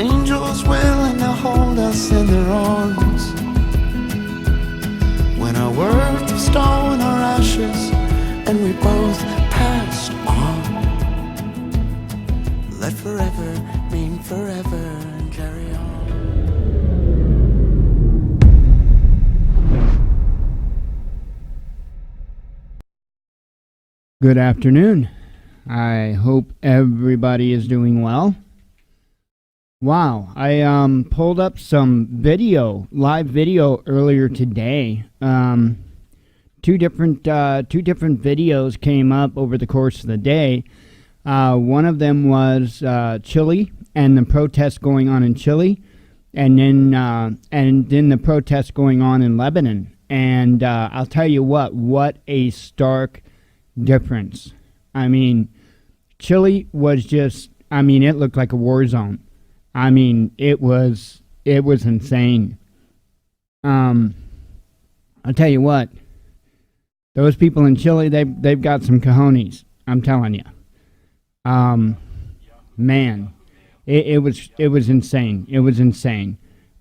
angels willing to hold us in their arms. When our worth was stone, our ashes, and we both passed on. Let forever mean forever and carry on. Good afternoon. I hope everybody is doing well. Wow, I pulled up some live video earlier today. Two different videos came up over the course of the day. One of them was Chile and the protests going on in Chile, and then the protests going on in Lebanon. And I'll tell you what a stark difference. I mean, Chile was just, it looked like a war zone. It was insane. I'll tell you what, those people in Chile, they've got some cojones, I'm telling you. Man, it was insane. It was insane.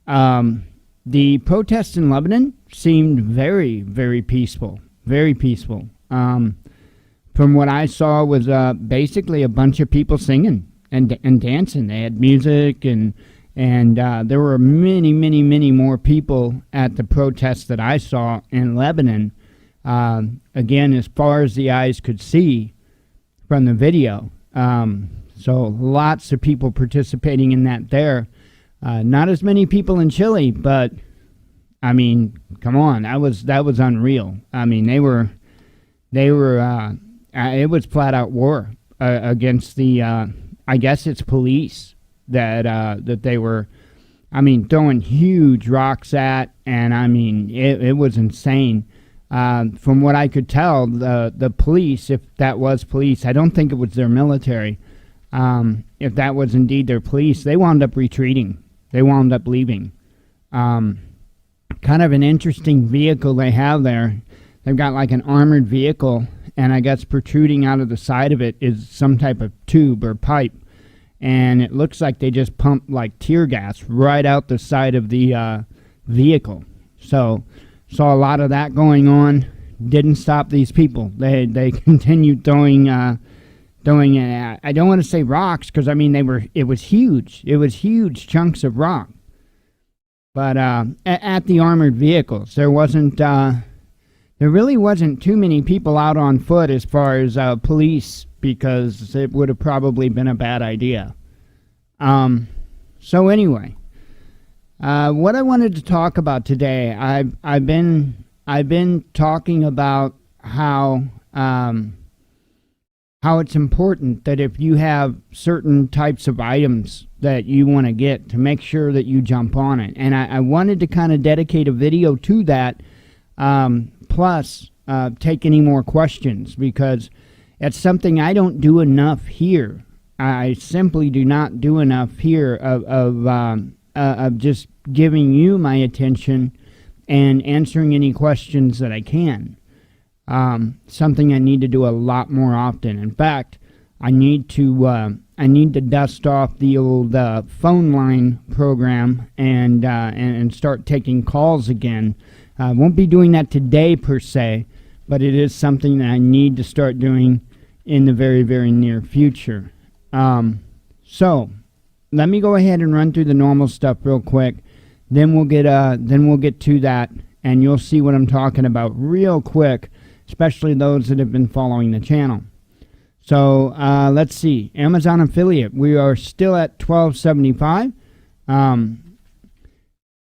The protests in Lebanon seemed very, very peaceful. Very peaceful. From what I saw was basically a bunch of people singing and dancing. They had music and there were many, many, many more people at the protests that I saw in Lebanon. Again, as far as the eyes could see from the video. So lots of people participating in that there. Not as many people in Chile, but come on, that was unreal. They were it was flat out war against the I guess it's police that they were throwing huge rocks at, and it was insane. From what I could tell, the police, if that was police, I don't think it was their military. If that was indeed their police, they wound up retreating. They wound up leaving. Kind of an interesting vehicle they have there. They've got like an armored vehicle, and I guess protruding out of the side of it is some type of tube or pipe. And it looks like they just pumped like tear gas right out the side of the vehicle. So saw a lot of that going on. Didn't stop these people. They continued throwing. I don't want to say rocks, because it was huge. It was huge chunks of rock. But at the armored vehicles, there really wasn't too many people out on foot as far as police, because it would have probably been a bad idea. So anyway, what I wanted to talk about today, I've been talking about how it's important that if you have certain types of items that you want to get, to make sure that you jump on it. And I wanted to kind of dedicate a video to that, plus take any more questions, because it's something I don't do enough here. I simply do not do enough here of just giving you my attention and answering any questions that I can. Something I need to do a lot more often. In fact, I need to dust off the old phone line program and start taking calls again. I won't be doing that today per se, but it is something that I need to start doing in the very, very near future. So let me go ahead and run through the normal stuff real quick. Then we'll get to that, and you'll see what I'm talking about real quick, especially those that have been following the channel. So let's see. Amazon affiliate. We are still at $12.75.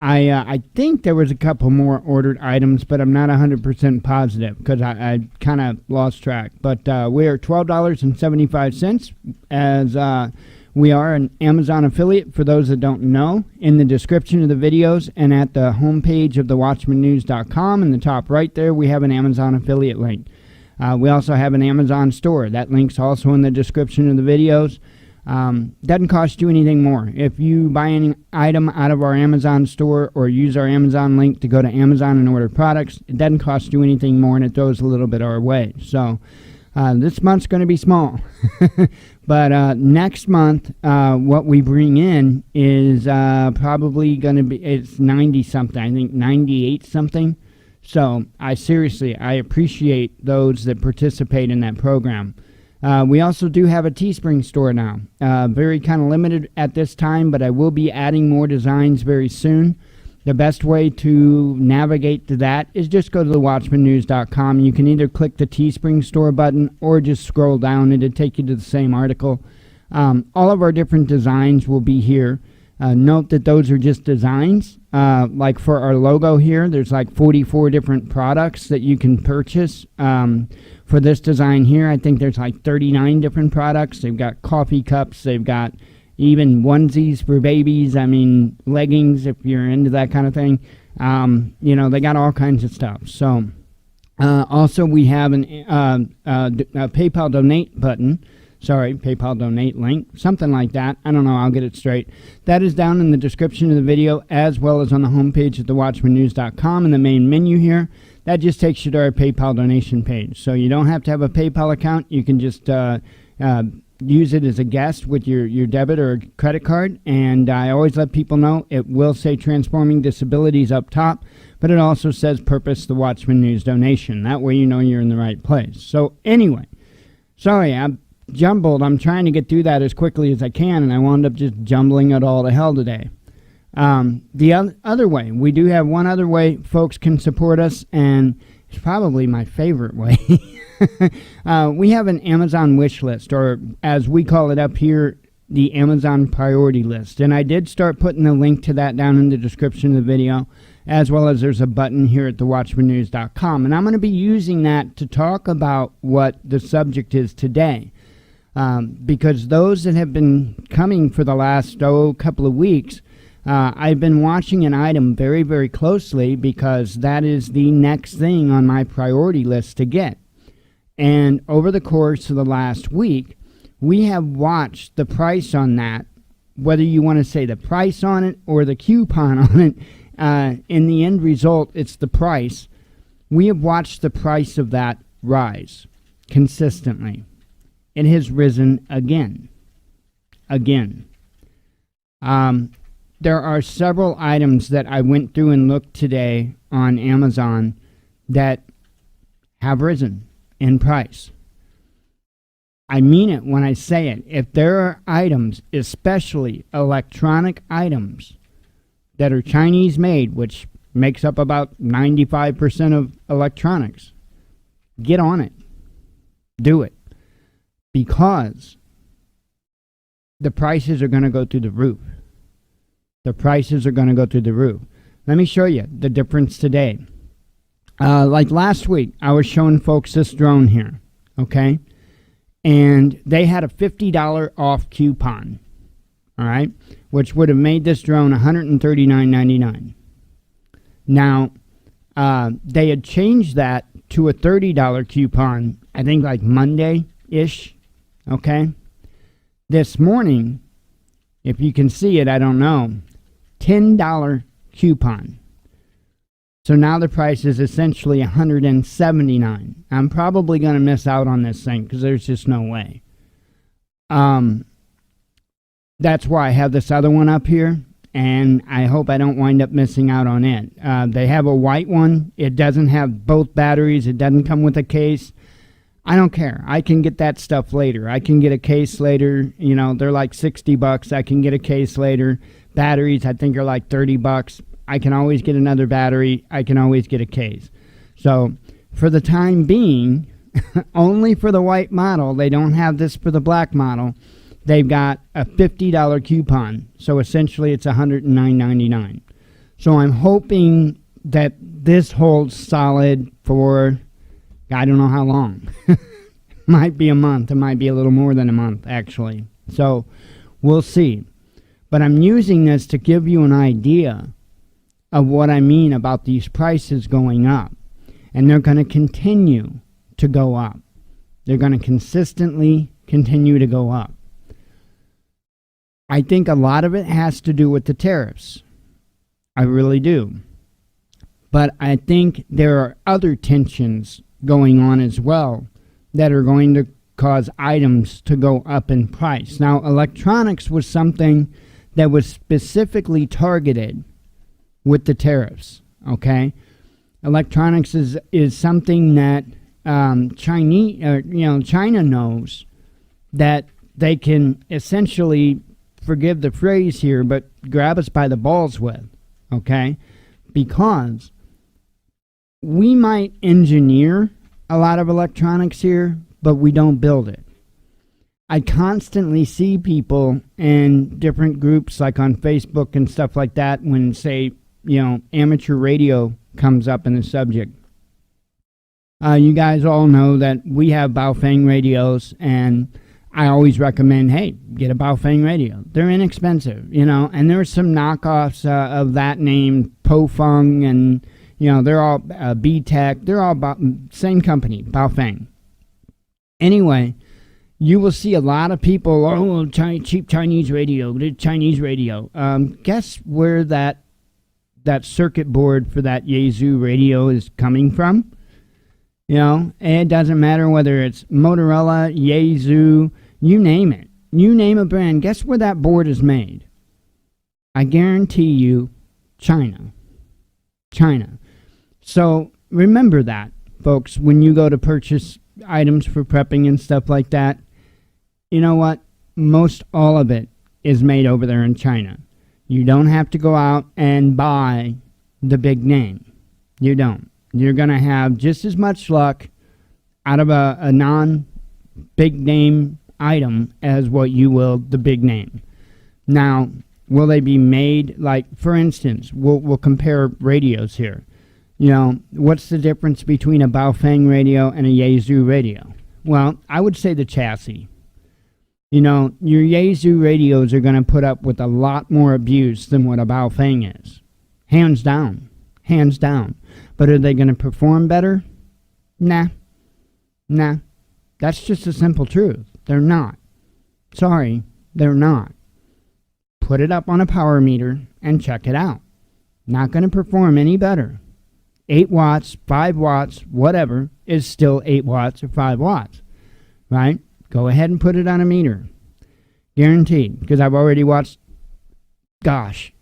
I think there was a couple more ordered items, but I'm not 100% positive because I kind of lost track. But we are $12.75 as we are an Amazon affiliate. For those that don't know, in the description of the videos and at the homepage of the watchmannews.com in the top right there, we have an Amazon affiliate link. We also have an Amazon store. That link's also in the description of the videos. Doesn't cost you anything more. If you buy any item out of our Amazon store or use our Amazon link to go to Amazon and order products, it doesn't cost you anything more, and it throws a little bit our way. So This month's going to be small. But next month, what we bring in is probably going to be, it's 90 something, I think 98 something. So I appreciate those that participate in that program. We also do have a Teespring store now. Very kind of limited at this time, but I will be adding more designs very soon. The best way to navigate to that is just go to thewatchmannews.com. You can either click the Teespring store button or just scroll down. It'll take you to the same article. All of our different designs will be here. Note that those are just designs. Like for our logo here, there's like 44 different products that you can purchase. For this design here, I think there's like 39 different products. They've got coffee cups. They've got even onesies for babies. I mean, leggings if you're into that kind of thing. They got all kinds of stuff. So also we have a PayPal donate button. Sorry, PayPal donate link, something like that. I don't know. I'll get it straight. That is down in the description of the video, as well as on the homepage at thewatchmannews.com in the main menu here. That just takes you to our PayPal donation page. So you don't have to have a PayPal account. You can just use it as a guest with your debit or credit card. And I always let people know it will say Transforming Disabilities up top, but it also says Purpose the Watchman News donation. That way you know you're in the right place. So anyway, sorry, I'm jumbled. I'm trying to get through that as quickly as I can, and I wound up just jumbling it all to hell today. The other way, we do have one other way folks can support us, and it's probably my favorite way. We have an Amazon wish list, or as we call it up here, the Amazon priority list. And I did start putting the link to that down in the description of the video, as well as there's a button here at thewatchmannews.com. And I'm going to be using that to talk about what the subject is today. Because those that have been coming for the last couple of weeks, I've been watching an item very, very closely because that is the next thing on my priority list to get. And over the course of the last week, we have watched the price on that, whether you want to say the price on it or the coupon on it. In the end result, it's the price. We have watched the price of that rise consistently. It has risen again. There are several items that I went through and looked today on Amazon that have risen in price. I mean it when I say it. If there are items, especially electronic items, that are Chinese made, which makes up about 95% of electronics, get on it. Do it. Because the prices are going to go through the roof. The prices are going to go through the roof. Let me show you the difference today. Like last week, I was showing folks this drone here, okay? And they had a $50 off coupon, all right? Which would have made this drone $139.99. Now, they had changed that to a $30 coupon, I think like Monday-ish. Okay, this morning, if you can see it, I don't know, $10 coupon. So now the price is essentially $179. I'm probably going to miss out on this thing because there's just no way. That's why I have this other one up here, and I hope I don't wind up missing out on it. They have a white one. It doesn't have both batteries. It doesn't come with a case. I don't care. I can get that stuff later. I can get a case later. You know, they're like $60. I can get a case later. Batteries, I think, are like $30. I can always get another battery. I can always get a case. So for the time being, only for the white model, they don't have this for the black model. They've got a $50 coupon. So essentially it's $109.99. So I'm hoping that this holds solid for, I don't know how long. Might be a month. It might be a little more than a month, actually. So we'll see. But I'm using this to give you an idea of what I mean about these prices going up. And they're going to continue to go up. They're going to consistently continue to go up. I think a lot of it has to do with the tariffs. I really do. But I think there are other tensions going on as well that are going to cause items to go up in price. Now, electronics was something that was specifically targeted with the tariffs, okay? Electronics is something that China knows that they can essentially, forgive the phrase here, but grab us by the balls with, okay? Because we might engineer a lot of electronics here, but we don't build it. I constantly see people in different groups, like on Facebook and stuff like that, when, say, amateur radio comes up in the subject. You guys all know that we have Baofeng radios, and I always recommend, hey, get a Baofeng radio. They're inexpensive, and there's some knockoffs of that name, Pofeng, and, they're all B-Tech. They're all same company, Baofeng. Anyway, you will see a lot of people, cheap Chinese radio, the Chinese radio. Guess where that circuit board for that Yaesu radio is coming from? It doesn't matter whether it's Motorola, Yaesu, you name it. You name a brand, guess where that board is made? I guarantee you, China. China. So remember that, folks, when you go to purchase items for prepping and stuff like that. You know what? Most all of it is made over there in China. You don't have to go out and buy the big name. You don't. You're going to have just as much luck out of a non-big name item as what you will the big name. Now, will they be made, like, for instance, we'll compare radios here. What's the difference between a Baofeng radio and a Yaesu radio? Well, I would say the chassis. Your Yaesu radios are going to put up with a lot more abuse than what a Baofeng is. Hands down. Hands down. But are they going to perform better? Nah. That's just a simple truth. They're not. Sorry, they're not. Put it up on a power meter and check it out. Not going to perform any better. 8 watts, 5 watts, whatever, is still 8 watts or 5 watts, right? Go ahead and put it on a meter. Guaranteed, because I've already watched,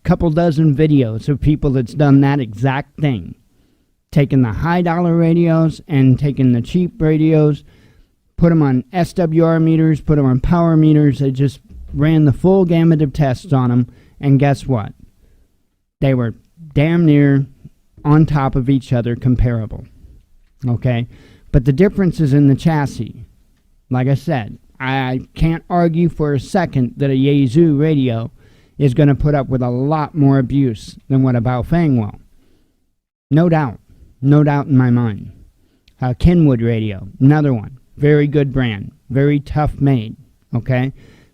couple dozen videos of people that's done that exact thing. Taking the high dollar radios and taking the cheap radios, put them on SWR meters, put them on power meters. They just ran the full gamut of tests on them, and guess what? They were damn near on top of each other, comparable. Okay? But the difference is in the chassis. Like I said, I can't argue for a second that a Yaesu radio is going to put up with a lot more abuse than what a Baofeng will. No doubt. No doubt in my mind. Kenwood radio, another one. Very good brand. Very tough made. Okay?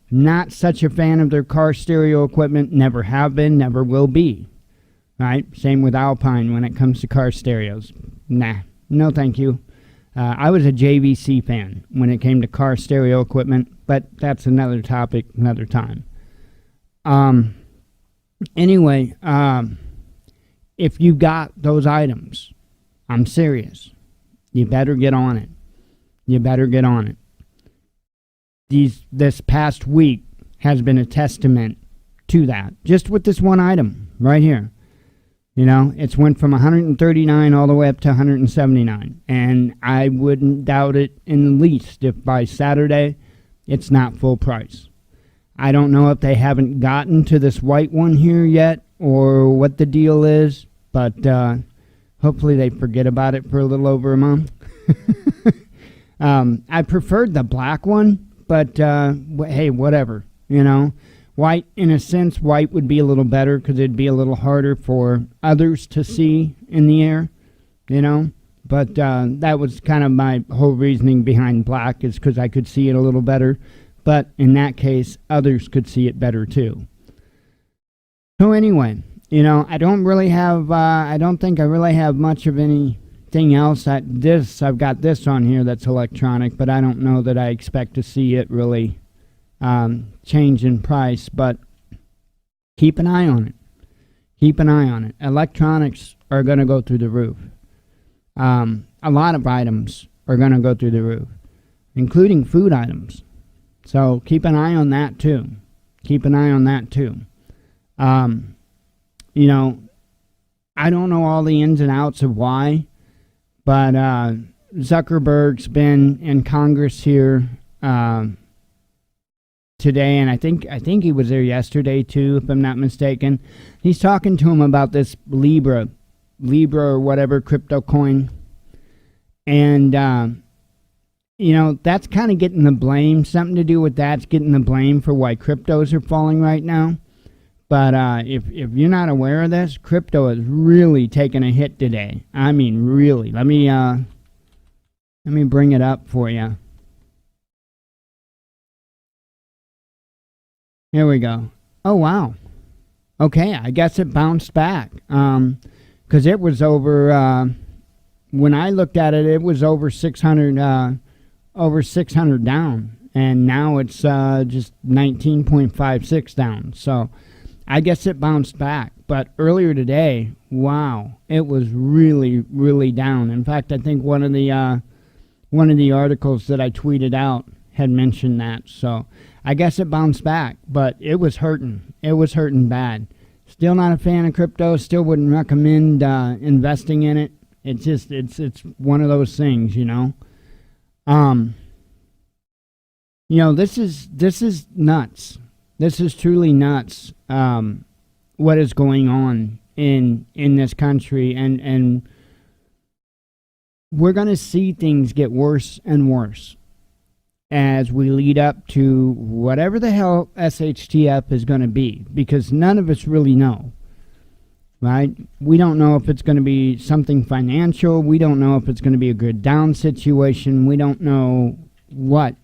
Not such a fan of their car stereo equipment. Never have been, never will be. Right? Same with Alpine when it comes to car stereos. Nah. No thank you. I was a JVC fan when it came to car stereo equipment, but that's another topic, another time. Anyway, if you got those items, I'm serious. You better get on it. You better get on it. This past week has been a testament to that. Just with this one item right here. It's went from 139 all the way up to 179. And I wouldn't doubt it in the least if by Saturday it's not full price. I don't know if they haven't gotten to this white one here yet or what the deal is, but hopefully they forget about it for a little over a month. I preferred the black one, but hey, whatever, White, in a sense, white would be a little better because it'd be a little harder for others to see in the air, But that was kind of my whole reasoning behind black, is because I could see it a little better. But in that case, others could see it better too. So anyway, I don't really have, I don't think I really have much of anything else. I've got this on here that's electronic, but I don't know that I expect to see it really change in price, but keep an eye on it. Keep an eye on it. Electronics are going to go through the roof. A lot of items are going to go through the roof. including food items. So keep an eye on that too. Keep an eye on that too. You know, I don't know all the ins and outs of why, but Zuckerberg's been in Congress here today, and I think he was there yesterday too, if I'm not mistaken. He's talking to him about this Libra or whatever crypto coin, and you know, that's kind of getting the blame. Something to do with that's getting the blame for why cryptos are falling right now. But if you're not aware of this, crypto is really taking a hit today. I mean, really. Let me bring it up for you. Here we go. Oh, wow. Okay, I guess it bounced back. Because it was over, when I looked at it, it was over 600 down. And now it's just 19.56 down. So I guess it bounced back. But earlier today, wow, it was really, really down. In fact, I think one of the articles that I tweeted out had mentioned that. So I guess it bounced back, but it was hurting. It was hurting bad. Still not a fan of crypto. Still wouldn't recommend investing in it. It's just it's one of those things, you know. You know, this is nuts. This is truly nuts. What is going on in this country, and we're going to see things get worse and worse as we lead up to whatever the hell SHTF is going to be, because none of us really know, right? We don't know if it's going to be something financial. We don't know if it's going to be a good down situation. We don't know what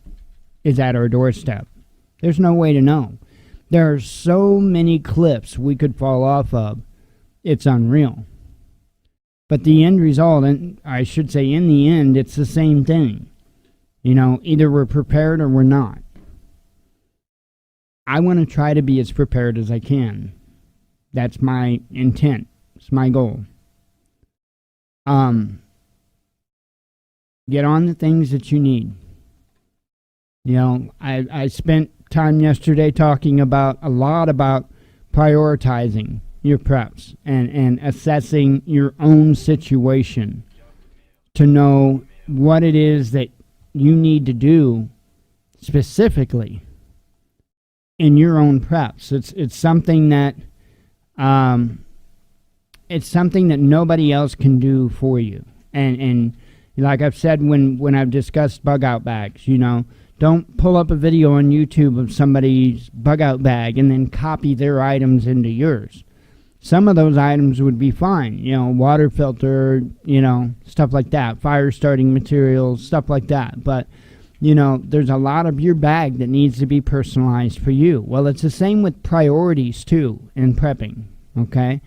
is at our doorstep. There's no way to know. There are so many cliffs we could fall off of. It's unreal. But the end result, and I should say in the end, it's the same thing. You know, either we're prepared or we're not. I want to try to be as prepared as I can. That's my intent. It's my goal. Get on the things that you need. You know, I spent time yesterday talking a lot about prioritizing your preps and assessing your own situation to know what it is that you need to do specifically in your own preps. It's something that nobody else can do for you. And like I've said when I've discussed bug out bags, you know, don't pull up a video on YouTube of somebody's bug out bag and then copy their items into yours. Some of those items would be fine, you know, water filter, you know, stuff like that, fire starting materials, stuff like that. But, you know, there's a lot of your bag that needs to be personalized for you. Well, it's the same with priorities too in prepping, okay?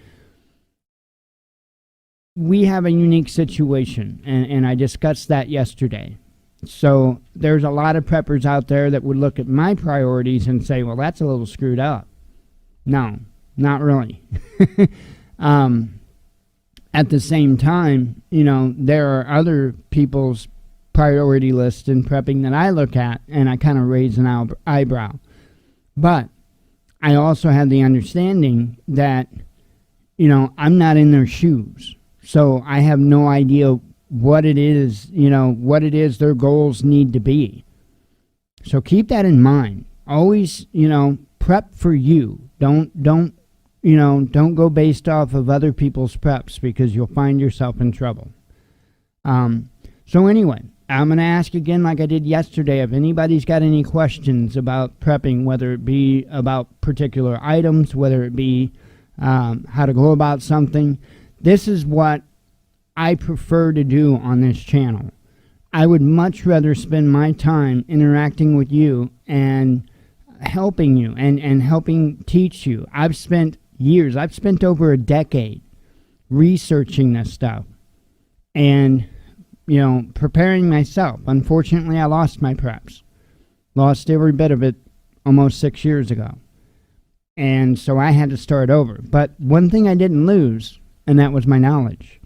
We have a unique situation, and I discussed that yesterday. So there's a lot of preppers out there that would look at my priorities and say, well, that's a little screwed up. No, not really. At the same time, you know, there are other people's priority lists in prepping that I look at and I kind of raise an eyebrow. But I also have the understanding that, you know, I'm not in their shoes. So I have no idea what it is, you know, what it is their goals need to be. So keep that in mind. Always, you know, prep for you. Don't go based off of other people's preps, because you'll find yourself in trouble. So anyway, I'm going to ask again, like I did yesterday, if anybody's got any questions about prepping, whether it be about particular items, whether it be how to go about something. This is what I prefer to do on this channel. I would much rather spend my time interacting with you and helping you and helping teach you. I've spent years, I've spent over a decade researching this stuff and, you know, preparing myself. Unfortunately, I lost my preps. Lost every bit of it almost 6 years ago. And so I had to start over. But one thing I didn't lose, and that was my knowledge.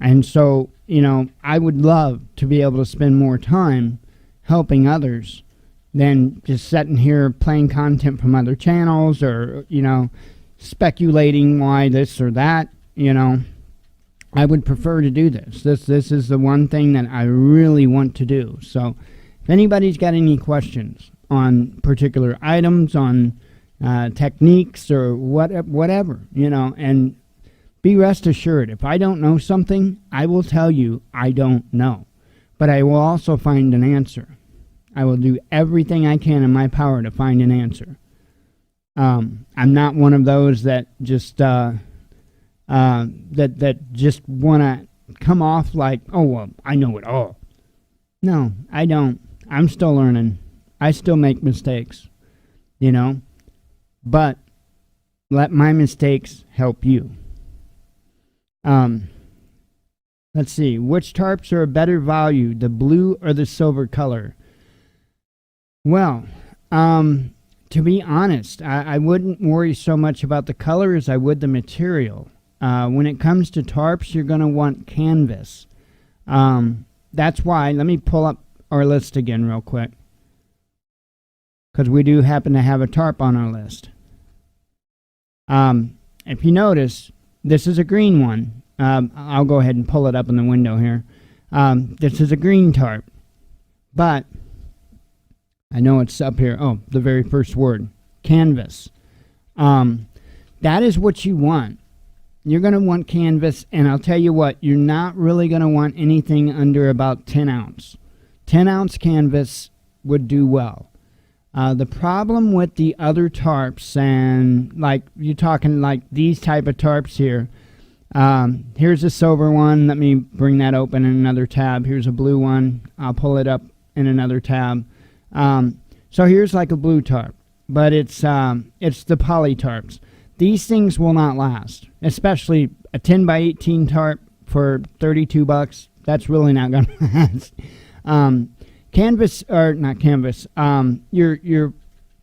And so, you know, I would love to be able to spend more time helping others than just sitting here playing content from other channels or, speculating why this or that, I would prefer to do this. This is the one thing that I really want to do. So if anybody's got any questions on particular items, on techniques or whatever, and be rest assured, if I don't know something, I will tell you I don't know. But I will also find an answer. I will do everything I can in my power to find an answer. I'm not one of those that just that just want to come off like, oh, well, I know it all. No, I don't. I'm still learning. I still make mistakes, but let my mistakes help you. Let's see. Which tarps are a better value, the blue or the silver color? Well, to be honest, I wouldn't worry so much about the color as I would the material. When it comes to tarps, you're going to want canvas. That's why, let me pull up our list again real quick, because we do happen to have a tarp on our list. If you notice, this is a green one. I'll go ahead and pull it up in the window here. This is a green tarp, but I know it's up here. Oh, the very first word, canvas. That is what you want. You're going to want canvas, and I'll tell you what, you're not really going to want anything under about 10 ounce. 10 ounce canvas would do well. The problem with the other tarps, and like you're talking like these type of tarps here, here's a silver one. Let me bring that open in another tab. Here's a blue one. I'll pull it up in another tab. So here's like a blue tarp, but it's the poly tarps. These things will not last, especially a 10 by 18 tarp for $32. That's really not going to last. Canvas, or not canvas, your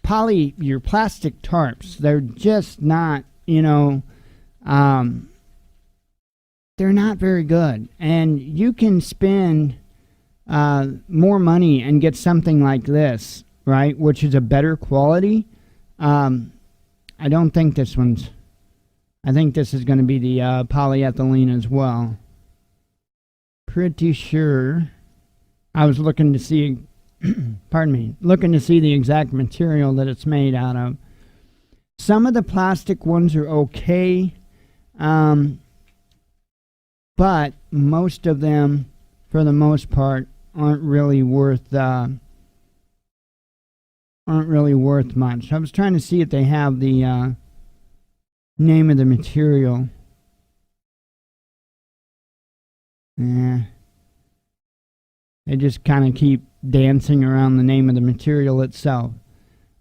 plastic tarps, they're just not, they're not very good. And you can spend more money and get something like this, right, which is a better quality. I don't think this one's, I think this is going to be the polyethylene as well. Pretty sure. I was looking to see, looking to see the exact material that it's made out of. Some of the plastic ones are okay, but most of them, for the most part, aren't really worth much. I was trying to see if they have the name of the material. Yeah. They just kind of keep dancing around the name of the material itself.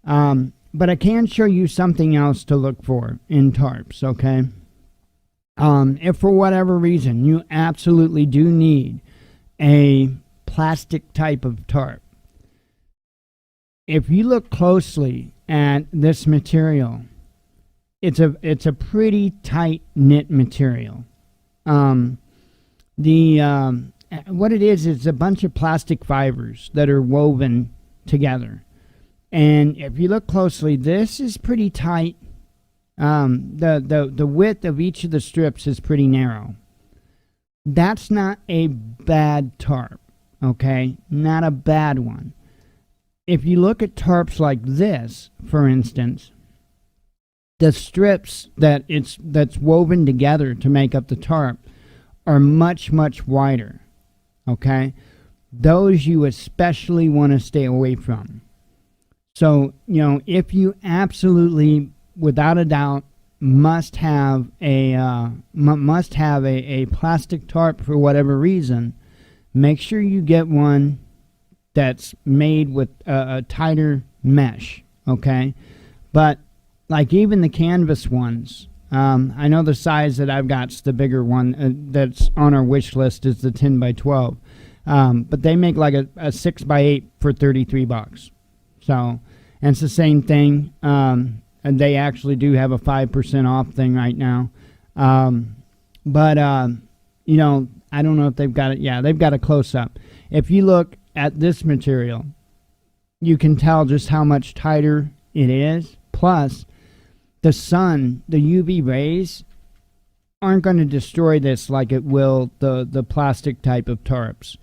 But I can show you something else to look for in tarps, okay? If for whatever reason you absolutely do need a plastic type of tarp, if you look closely at this material, it's a pretty tight knit material. What it is a bunch of plastic fibers that are woven together. And if you look closely, this is pretty tight. The width of each of the strips is pretty narrow. That's not a bad tarp, okay? Not a bad one. If you look at tarps like this, for instance, the strips that's woven together to make up the tarp are much, much wider. Okay, those you especially want to stay away from. So, if you absolutely, without a doubt, must have a plastic tarp for whatever reason, make sure you get one that's made with a tighter mesh. Okay, but like even the canvas ones, I know the size that I've got's the bigger one that's on our wish list is the 10 by 12. But they make like a 6 by 8 for $33. So, and it's the same thing. And they actually do have a 5% off thing right now. But I don't know if they've got it. Yeah, they've got a close up. If you look at this material, you can tell just how much tighter it is. Plus, the sun, the UV rays, aren't going to destroy this like it will the plastic type of tarps.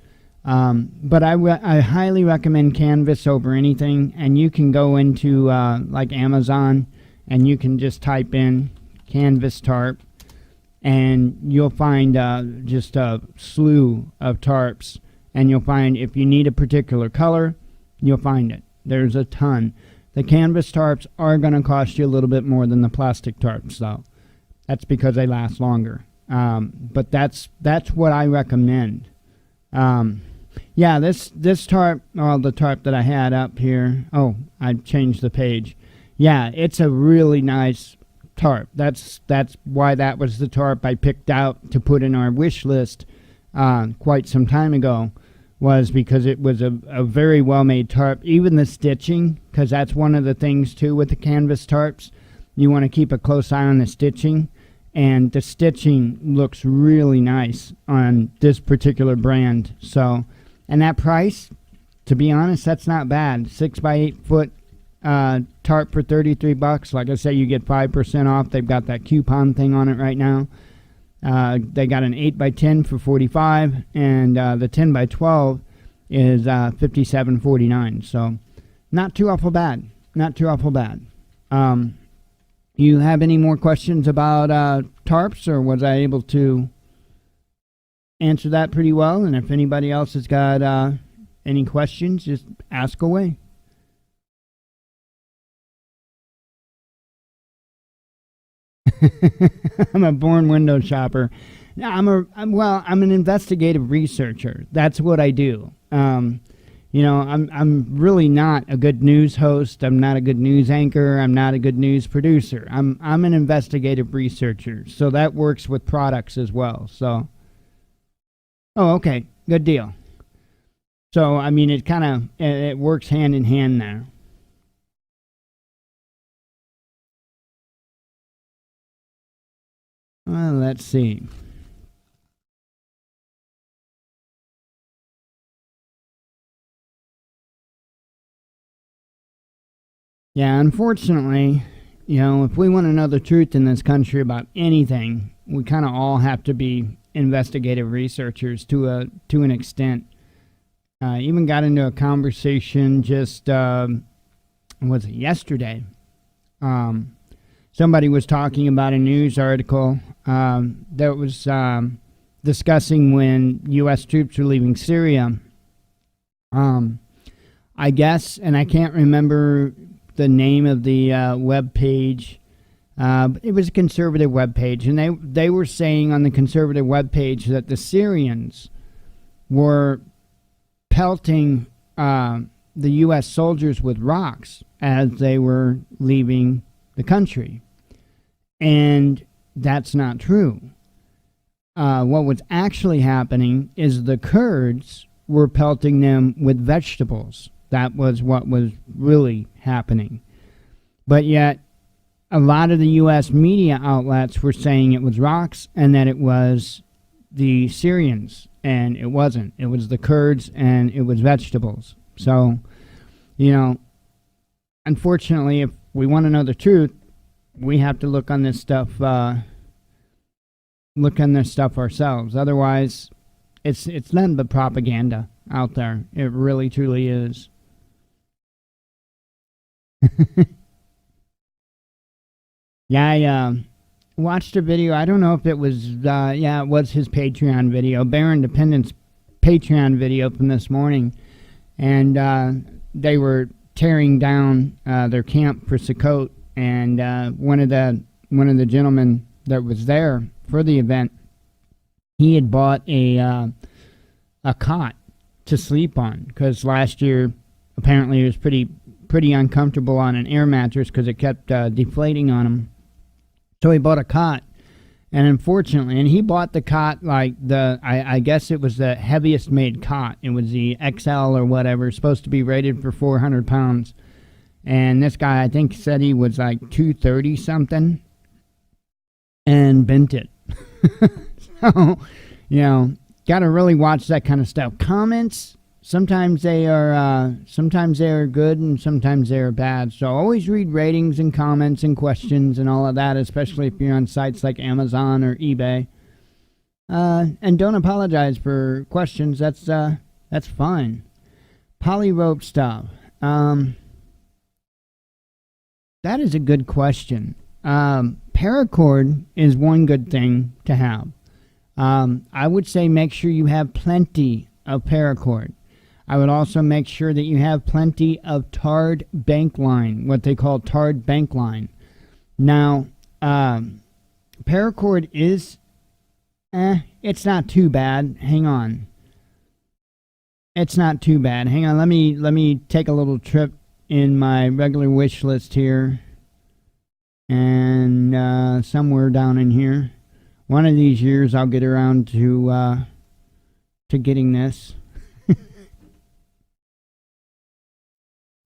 But I highly recommend canvas over anything, and you can go into like Amazon, and you can just type in canvas tarp, and you'll find just a slew of tarps, and you'll find if you need a particular color, you'll find it. There's a ton. The canvas tarps are going to cost you a little bit more than the plastic tarps, though. That's because they last longer. But that's what I recommend. Yeah, this tarp, well, the tarp that I had up here. Oh, I changed the page. Yeah, it's a really nice tarp. That's why that was the tarp I picked out to put in our wish list quite some time ago, was because it was a very well-made tarp. Even the stitching, because that's one of the things, too, with the canvas tarps. You want to keep a close eye on the stitching, and the stitching looks really nice on this particular brand. So, and that price, to be honest, that's not bad. 6 by 8 foot tarp for $33. Like I say, you get 5% off. They've got that coupon thing on it right now. They got an 8 by 10 for $45, and the 10 by 12 is $57.49. So, not too awful bad. Not too awful bad. You have any more questions about tarps, or was I able to answer that pretty well? And if anybody else has got any questions, just ask away. I'm a born window shopper. I'm an investigative researcher. That's what I do. You know, I'm really not a good news host. I'm not a good news anchor. I'm not a good news producer. I'm an investigative researcher. So that works with products as well. So, oh, okay, good deal. So I mean, it works hand in hand there. Well, let's see. Yeah, unfortunately, you know, if we want to know the truth in this country about anything, we kind of all have to be investigative researchers to an extent. Even got into a conversation just was it yesterday? Somebody was talking about a news article that was discussing when U.S. troops were leaving Syria. I guess, and I can't remember the name of the web page. It was a conservative web page, and they were saying on the conservative web page that the Syrians were pelting the U.S. soldiers with rocks as they were leaving the country. And that's not true. What was actually happening is the Kurds were pelting them with vegetables. That was what was really happening. But yet, a lot of the U.S. media outlets were saying it was rocks and that it was the Syrians. And it wasn't. It was the Kurds and it was vegetables. So, you know, unfortunately, if we want to know the truth, we have to look on this stuff ourselves. Otherwise, it's nothing but propaganda out there. It really, truly is. Yeah, I watched a video. I don't know if it was, it was his Patreon video, Bear Independence Patreon video from this morning. And they were tearing down their camp for Sukkot. And one of the gentlemen that was there for the event, he had bought a cot to sleep on, because last year apparently it was pretty uncomfortable on an air mattress because it kept deflating on him. So he bought a cot, and unfortunately, and he bought the cot like I guess it was the heaviest made cot. It was the XL or whatever, supposed to be rated for 400 pounds. And this guy, I think, said he was like 230 something and bent it. So, you know, got to really watch that kind of stuff. Comments Sometimes they are good and sometimes they are bad. So always read ratings and comments and questions and all of that, especially if you're on sites like Amazon or eBay. And don't apologize for questions. That's fine. Poly rope stuff. That is a good question. Paracord is one good thing to have. I would say make sure you have plenty of paracord. I would also make sure that you have plenty of tarred bank line, what they call tarred bank line. Now, paracord is, it's not too bad. Hang on. It's not too bad. Hang on, let me take a little trip in my regular wish list here. And somewhere down in here. One of these years I'll get around to getting this.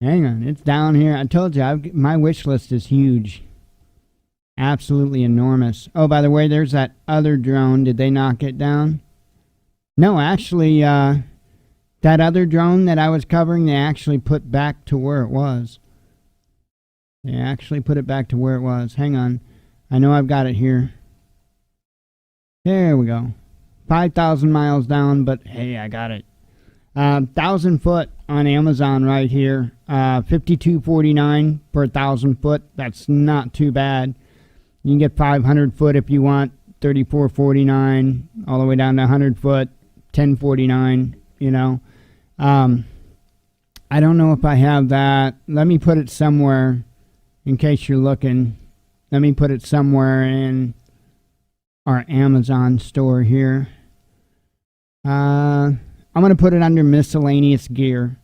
Hang on, it's down here. I told you, my wish list is huge. Absolutely enormous. Oh, by the way, there's that other drone. Did they knock it down? No, actually, that other drone that I was covering, they actually put back to where it was. They actually put it back to where it was. Hang on. I know I've got it here. There we go. 5,000 miles down, but hey, I got it. 1,000 foot on Amazon right here. $52.49 per 1,000 foot. That's not too bad. You can get 500 foot if you want. $34.49 all the way down to 100 foot. $10.49. You know. I don't know if I have that. Let me put it somewhere. In case you're looking, let me put it somewhere in our Amazon store here. I'm going to put it under miscellaneous gear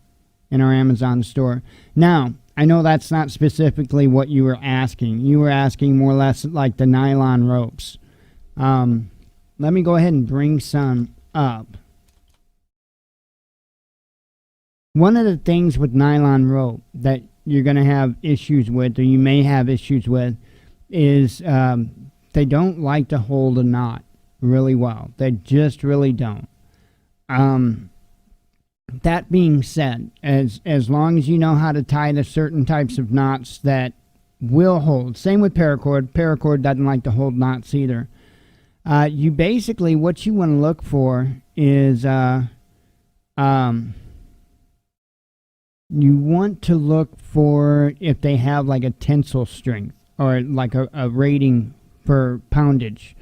in our Amazon store. Now, I know that's not specifically what you were asking. You were asking more or less like the nylon ropes. Let me go ahead and bring some up. One of the things with nylon rope that you're going to have issues with, or you may have issues with, is they don't like to hold a knot really well. They just really don't. That being said, as long as you know how to tie the certain types of knots that will hold, same with paracord. Paracord doesn't like to hold knots either. You basically, what you want to look for is you want to look for if they have like a tensile strength or like a rating for poundage.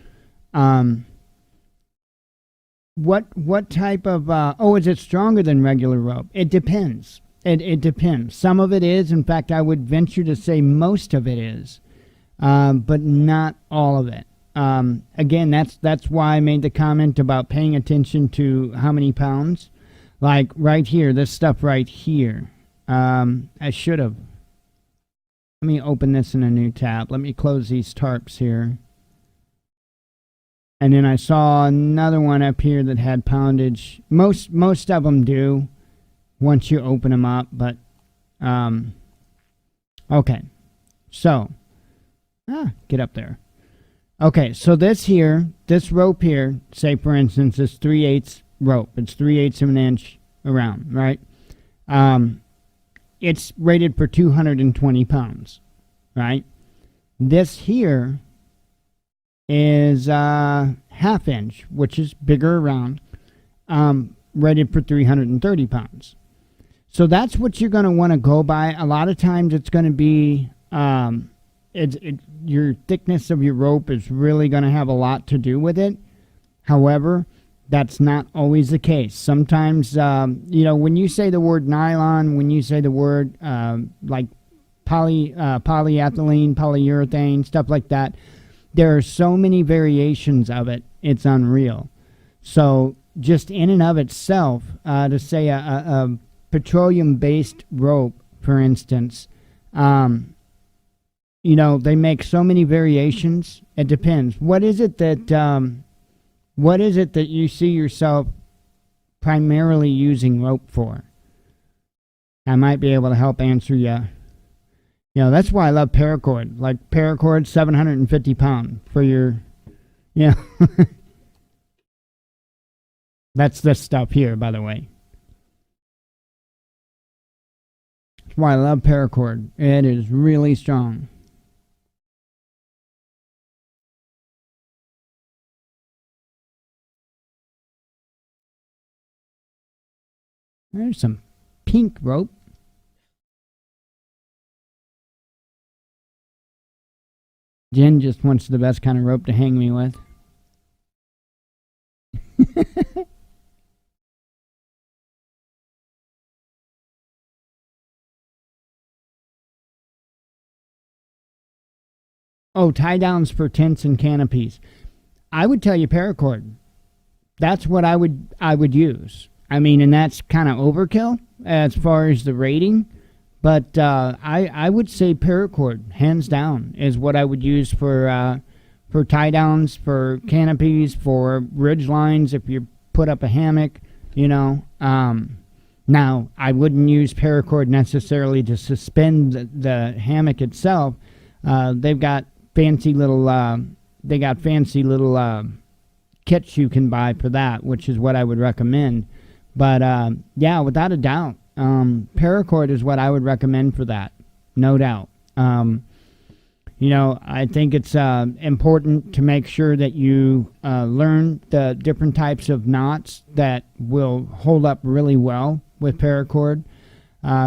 What type of is it stronger than regular rope? It depends. It depends. Some of it is. In fact, I would venture to say most of it is, but not all of it. Again, that's why I made the comment about paying attention to how many pounds. Like right here, this stuff right here. I should have. Let me open this in a new tab. Let me close these tarps here. And then I saw another one up here that had poundage. Most of them do once you open them up, but okay. So, get up there. Okay, so this rope here, say for instance, is 3/8 rope. It's 3/8 of an inch around, right? It's rated for 220 pounds, right? This here is half inch, which is bigger around, rated for 330 pounds. So that's what you're going to want to go by. A lot of times it's going to be, your thickness of your rope is really going to have a lot to do with it. However, that's not always the case. Sometimes, when you say the word nylon, when you say the word like polyethylene, polyurethane, stuff like that, there are so many variations of it, it's unreal. So just in and of itself, to say a petroleum-based rope, for instance, they make so many variations. It depends. What is it that you see yourself primarily using rope for? I might be able to help answer you. That's why I love paracord. Like paracord, 750 pound for your, That's this stuff here, by the way. That's why I love paracord. It is really strong. There's some pink rope. Jen just wants the best kind of rope to hang me with. Oh, tie downs for tents and canopies. I would tell you paracord. That's what I would use. I mean, and that's kind of overkill as far as the rating, but I would say paracord, hands down, is what I would use for tie downs, for canopies, for ridge lines. If you put up a hammock, you know. Now I wouldn't use paracord necessarily to suspend the hammock itself. They've got fancy little kits you can buy for that, which is what I would recommend. But yeah, without a doubt, paracord is what I would recommend for that, no doubt. You know, I think it's important to make sure that you learn the different types of knots that will hold up really well with paracord,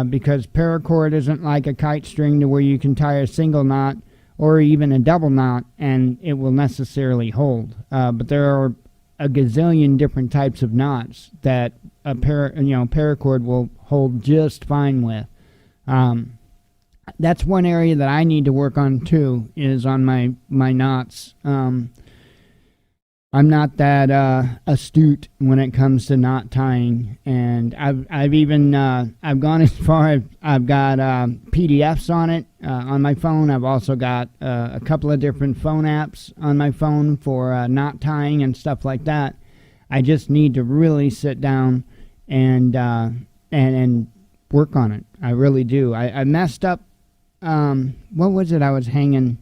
because paracord isn't like a kite string to where you can tie a single knot or even a double knot and it will necessarily hold. But there are a gazillion different types of knots that a paracord will hold just fine with. That's one area that I need to work on too, is on my knots. I'm not that astute when it comes to knot tying, and I've even I've gone as far. I've got PDFs on it on my phone. I've also got a couple of different phone apps on my phone for knot tying and stuff like that. I just need to really sit down and work on it. I really do. I messed up. What was it? I was hanging.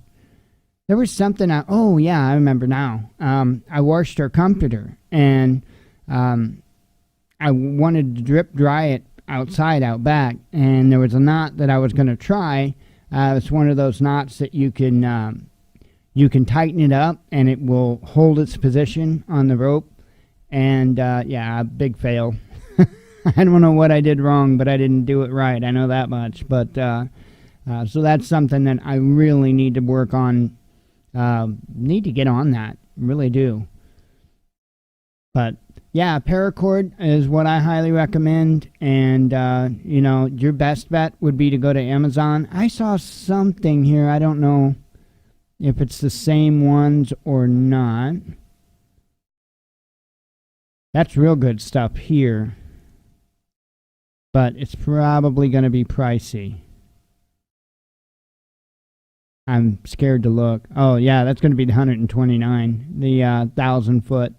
There was something. Oh yeah, I remember now. I washed her comforter, and I wanted to drip dry it outside, out back, and there was a knot that I was going to try. It's one of those knots that you can tighten it up, and it will hold its position on the rope. And yeah, big fail. I don't know what I did wrong, but I didn't do it right. I know that much. But so that's something that I really need to work on. Need to get on that, really do. But yeah, paracord is what I highly recommend, and you know, your best bet would be to go to Amazon. I saw something here, I don't know if it's the same ones or not. That's real good stuff here, but it's probably going to be pricey. I'm scared to look. Oh, yeah, that's going to be the 129, the 1,000 foot.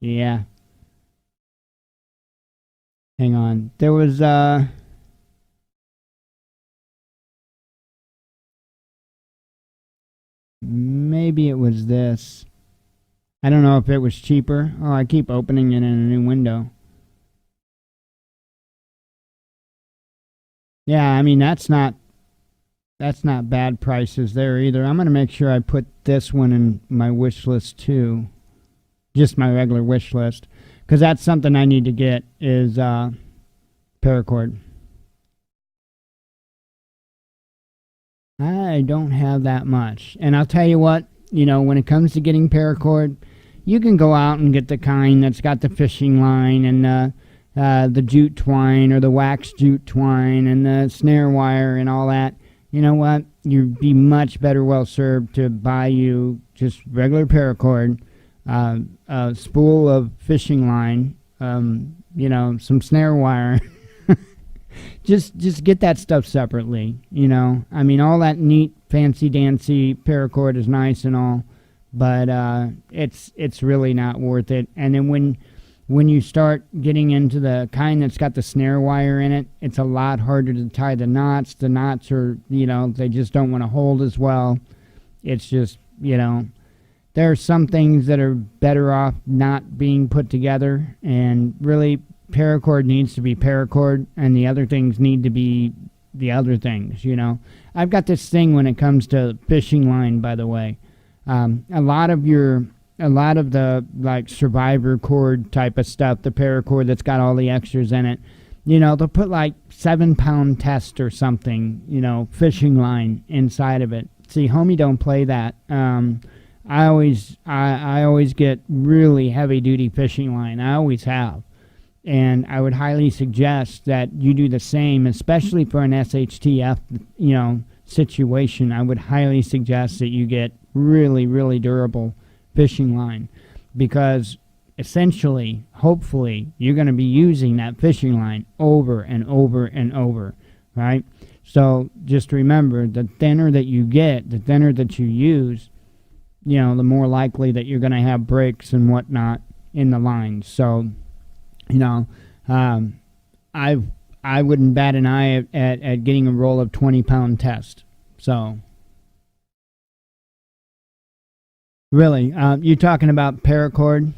Yeah. Hang on. There was, maybe it was this. I don't know if it was cheaper. Oh, I keep opening it in a new window. Yeah, I mean, that's not bad prices there either. I'm going to make sure I put this one in my wish list too. Just my regular wish list. Because that's something I need to get is paracord. I don't have that much. And I'll tell you what, you know, when it comes to getting paracord, you can go out and get the kind that's got the fishing line and the jute twine or the wax jute twine and the snare wire and all that. You know what? You'd be much better well served to buy you just regular paracord, a spool of fishing line, you know, some snare wire. just get that stuff separately, you know. I mean, all that neat, fancy dancy paracord is nice and all, but it's really not worth it. And then when you start getting into the kind that's got the snare wire in it, it's a lot harder to tie the knots. The knots are, you know, they just don't want to hold as well. It's just, you know, there are some things that are better off not being put together. And really, paracord needs to be paracord, and the other things need to be the other things, you know. I've got this thing when it comes to fishing line, by the way. A lot of the like survivor cord type of stuff, the paracord that's got all the extras in it, you know, they'll put like 7-pound test or something, you know, fishing line inside of it. See, homie, don't play that. I always get really heavy duty fishing line. I always have. And I would highly suggest that you do the same, especially for an SHTF, you know, situation. I would highly suggest that you get really, really durable fishing line, because essentially, hopefully, you're going to be using that fishing line over and over and over, right? So just remember, the thinner that you get, the thinner that you use, you know, the more likely that you're going to have breaks and whatnot in the lines. So, you know, I wouldn't bat an eye at getting a roll of 20-pound test. So, really, you're talking about paracord?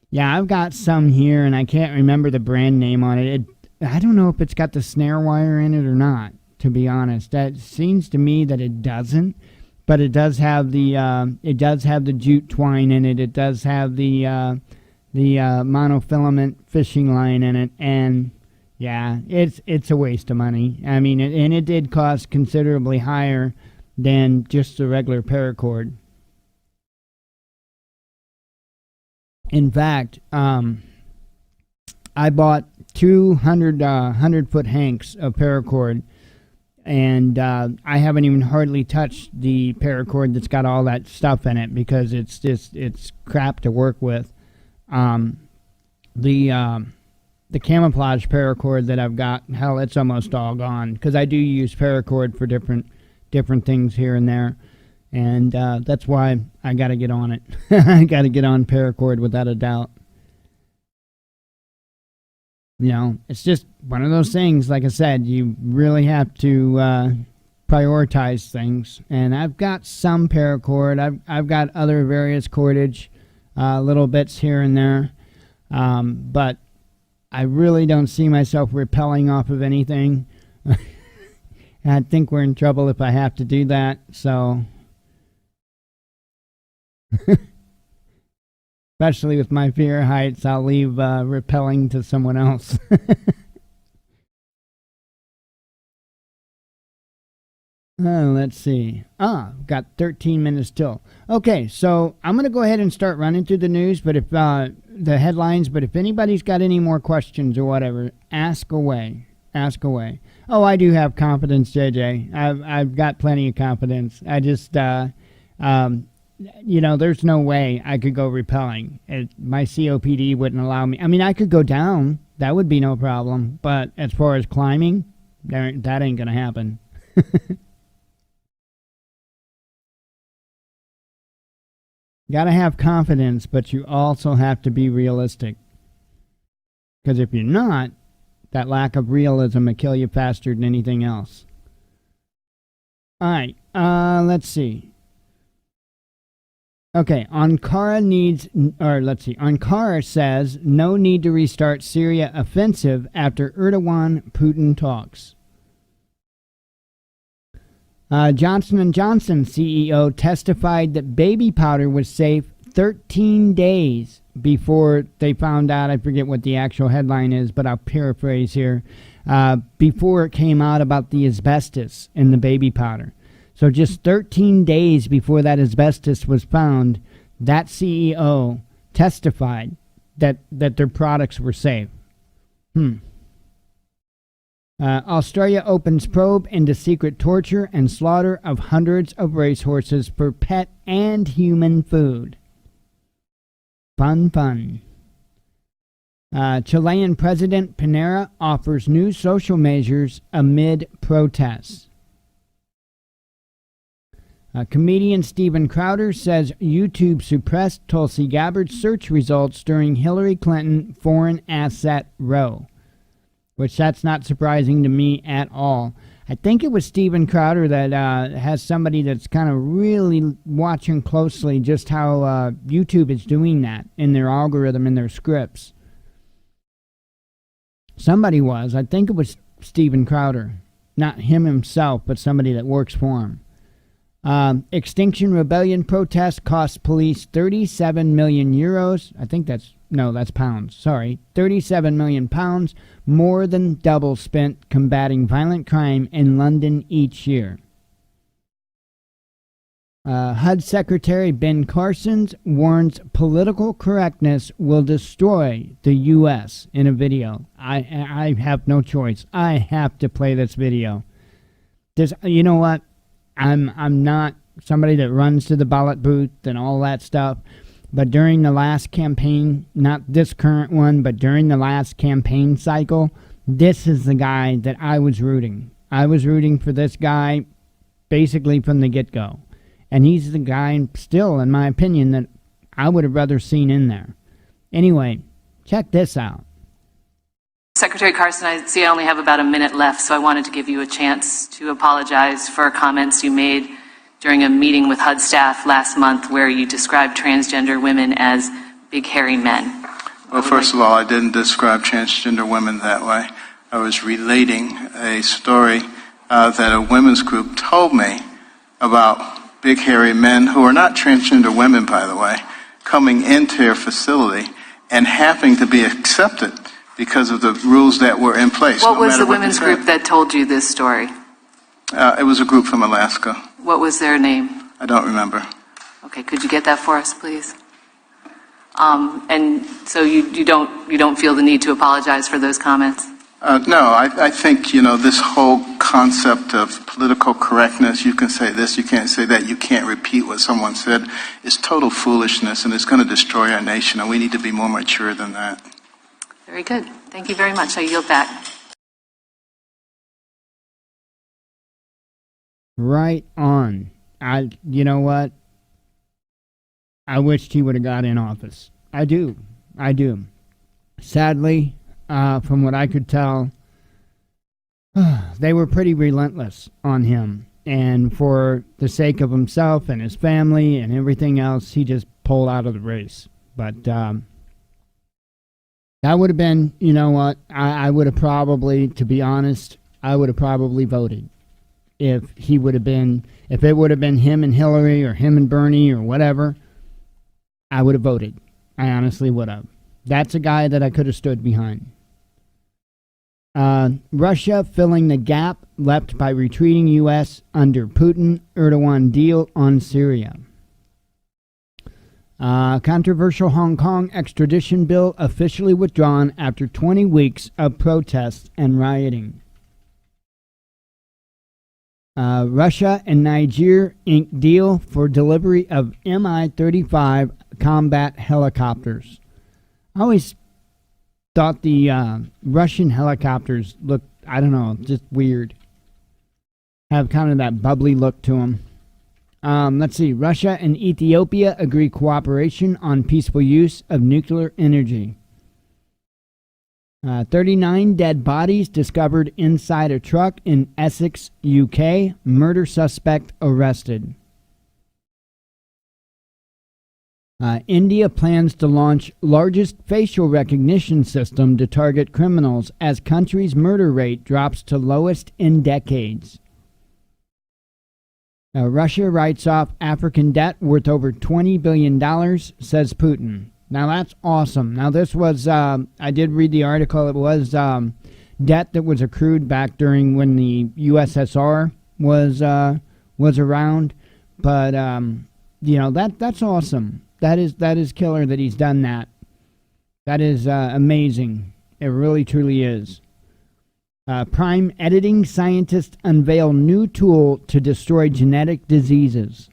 Yeah, I've got some here, and I can't remember the brand name on it. I don't know if it's got the snare wire in it or not, to be honest. That seems to me that it doesn't, but it does have the jute twine in it. It does have the monofilament fishing line in it, and yeah, it's a waste of money. I mean, and it did cost considerably higher than just the regular paracord. In fact, I bought 200 100-foot hanks of paracord, and I haven't even hardly touched the paracord that's got all that stuff in it, because it's crap to work with. The camouflage paracord that I've got, hell, it's almost all gone, because I do use paracord for different things here and there. And that's why I got to get on it. I got to get on paracord without a doubt. You know, it's just one of those things, like I said, you really have to prioritize things. And I've got some paracord. I've got other various cordage, little bits here and there. But I really don't see myself rappelling off of anything. I think we're in trouble if I have to do that, so... Especially with my fear of heights, I'll leave rappelling to someone else. Let's see. Got 13 minutes till. Okay, so I'm going to go ahead and start running through the news, but if the headlines, but if anybody's got any more questions or whatever, ask away. Ask away. Oh, I do have confidence, JJ. I've got plenty of confidence. I just, you know, there's no way I could go rappelling. My COPD wouldn't allow me. I mean, I could go down. That would be no problem. But as far as climbing, that ain't going to happen. Got to have confidence, but you also have to be realistic. Because if you're not, that lack of realism will kill you faster than anything else. All right, let's see. Okay, Ankara says no need to restart Syria offensive after Erdogan-Putin talks. Johnson & Johnson CEO testified that baby powder was safe 13 days before they found out, I forget what the actual headline is, but I'll paraphrase here, before it came out about the asbestos in the baby powder. So just 13 days before that asbestos was found, that CEO testified that their products were safe. Australia opens probe into secret torture and slaughter of hundreds of racehorses for pet and human food. Fun. Chilean President Pinera offers new social measures amid protests. Comedian Steven Crowder says YouTube suppressed Tulsi Gabbard's search results during Hillary Clinton foreign asset row, which that's not surprising to me at all. I think it was Steven Crowder that has somebody that's kind of really watching closely just how YouTube is doing that in their algorithm, in their scripts. Somebody was. I think it was Steven Crowder. Not him himself, but somebody that works for him. Extinction Rebellion protest cost police 37 million euros. I think that's pounds. Sorry. 37 million pounds, more than double spent combating violent crime in London each year. HUD Secretary Ben Carson warns political correctness will destroy the U.S. in a video. I have no choice. I have to play this video. You know what? I'm not somebody that runs to the ballot booth and all that stuff. But during the last campaign, not this current one, but during the last campaign cycle, this is the guy that I was rooting. I was rooting for this guy basically from the get-go. And he's the guy, still, in my opinion, that I would have rather seen in there. Anyway, check this out. Secretary Carson, I see I only have about a minute left, so I wanted to give you a chance to apologize for comments you made during a meeting with HUD staff last month where you described transgender women as big, hairy men. Well, first of all, I didn't describe transgender women that way. I was relating a story that a women's group told me about big, hairy men who are not transgender women, by the way, coming into their facility and having to be accepted because of the rules that were in place. What was the women's group that told you this story? It was a group from Alaska. What was their name? I don't remember. Okay, could you get that for us, please? And so you don't feel the need to apologize for those comments? No, I think, this whole concept of political correctness, you can say this, you can't say that, you can't repeat what someone said, is total foolishness, and it's going to destroy our nation, and we need to be more mature than that. Very good. Thank you very much. I yield back. Right on. You know what? I wished he would have got in office. I do. Sadly, from what I could tell, they were pretty relentless on him. And for the sake of himself and his family and everything else, he just pulled out of the race. But that would have been, you know what, I would have probably, to be honest, I would have probably voted. If it would have been him and Hillary or him and Bernie or whatever, I would have voted. I honestly would have. That's a guy that I could have stood behind. Russia filling the gap left by retreating U.S. under Putin-Erdogan deal on Syria. Controversial Hong Kong extradition bill officially withdrawn after 20 weeks of protests and rioting. Russia and Niger ink deal for delivery of Mi-35 combat helicopters. I always thought the Russian helicopters looked, I don't know, just weird. Have kind of that bubbly look to them. Let's see. Russia and Ethiopia agree cooperation on peaceful use of nuclear energy. 39 dead bodies discovered inside a truck in Essex, UK. Murder suspect arrested. India plans to launch largest facial recognition system to target criminals as country's murder rate drops to lowest in decades. Russia writes off African debt worth over $20 billion, says Putin. Now that's awesome. Now this was, I did read the article, it was debt that was accrued back during when the USSR was around. But, that's awesome. That is killer that he's done that. That is amazing. It really, truly is. Prime editing scientists unveil new tool to destroy genetic diseases.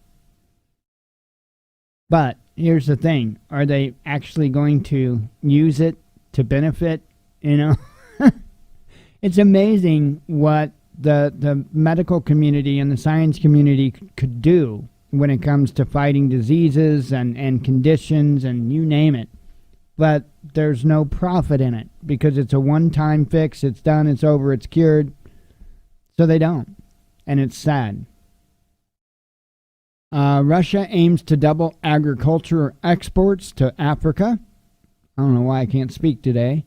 But here's the thing. Are they actually going to use it to benefit? It's amazing what the medical community and the science community could do when it comes to fighting diseases and conditions and you name it. But there's no profit in it because it's a one-time fix. It's done. It's over. It's cured. So they don't. And it's sad. Russia aims to double agriculture exports to Africa. I don't know why I can't speak today.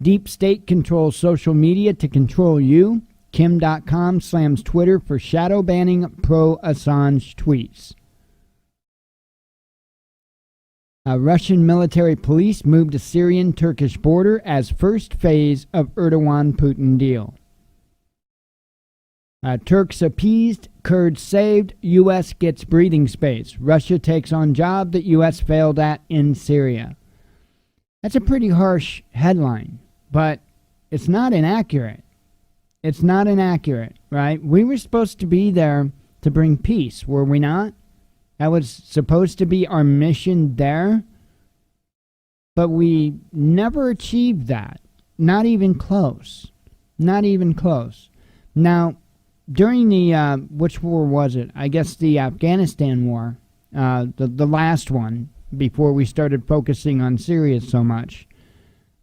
Deep state controls social media to control you. Kim.com slams Twitter for shadow banning pro-Assange tweets. Russian military police moved to Syrian-Turkish border as first phase of Erdogan-Putin deal. Turks appeased, Kurds saved, U.S. gets breathing space. Russia takes on job that U.S. failed at in Syria. That's a pretty harsh headline, but it's not inaccurate. It's not inaccurate, right? We were supposed to be there to bring peace, were we not? That was supposed to be our mission there, but we never achieved that. Not even close. Not even close. Now, during the, which war was it? I guess the Afghanistan war, the last one, before we started focusing on Syria so much,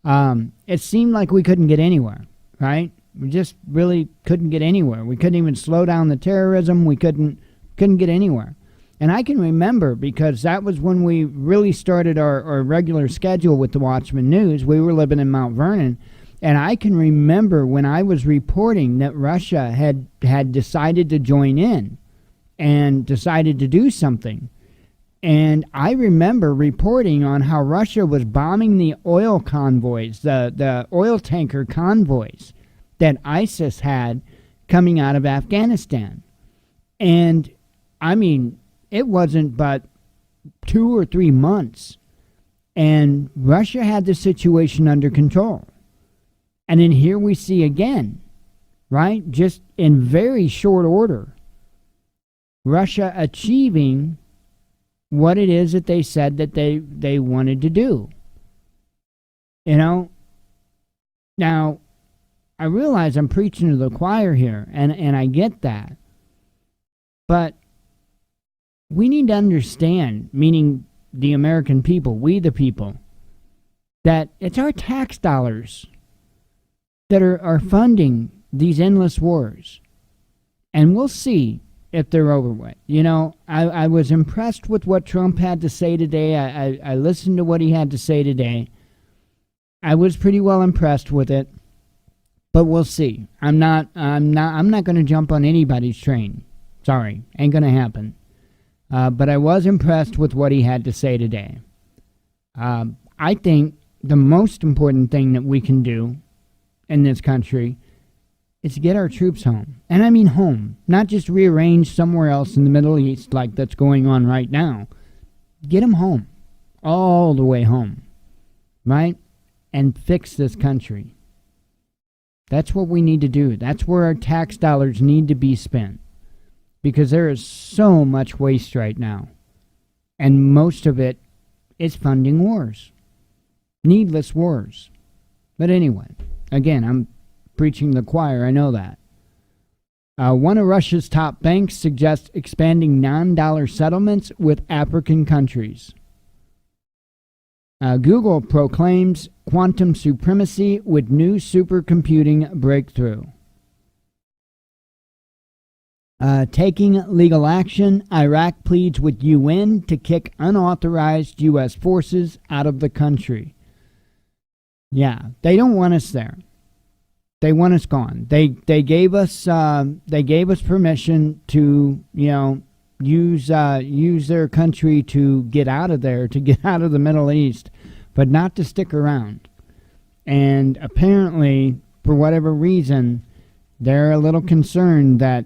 it seemed like we couldn't get anywhere, right? We just really couldn't get anywhere. We couldn't even slow down the terrorism. We couldn't get anywhere. And I can remember, because that was when we really started our regular schedule with the Watchman News. We were living in Mount Vernon. And I can remember when I was reporting that Russia had decided to join in and decided to do something. And I remember reporting on how Russia was bombing the oil convoys, the oil tanker convoys that ISIS had coming out of Afghanistan. And, I mean, it wasn't but 2 or 3 months, and Russia had the situation under control. And then here we see again, right, just in very short order, Russia achieving what it is that they said that they wanted to do. You know, now, I realize I'm preaching to the choir here, and I get that. But we need to understand, meaning the American people, we the people, that it's our tax dollars that are funding these endless wars. And we'll see if they're over with. You know, I was impressed with what Trump had to say today. I listened to what he had to say today. I was pretty well impressed with it. But we'll see. I'm not going to jump on anybody's train. Sorry, ain't going to happen. But I was impressed with what he had to say today. I think the most important thing that we can do in this country is get our troops home. And I mean home, not just rearrange somewhere else in the Middle East like that's going on right now. Get them home, all the way home, right? And fix this country. That's what we need to do. That's where our tax dollars need to be spent. Because there is so much waste right now. And most of it is funding wars. Needless wars. But anyway, again, I'm preaching the choir, I know that. One of Russia's top banks suggests expanding non-dollar settlements with African countries. Google proclaims quantum supremacy with new supercomputing breakthrough. Taking legal action, Iraq pleads with UN to kick unauthorized U.S. forces out of the country. Yeah, they don't want us there. They want us gone. They gave us permission to, you know, use their country to get out of there, to get out of the Middle East, but not to stick around. And apparently, for whatever reason, they're a little concerned that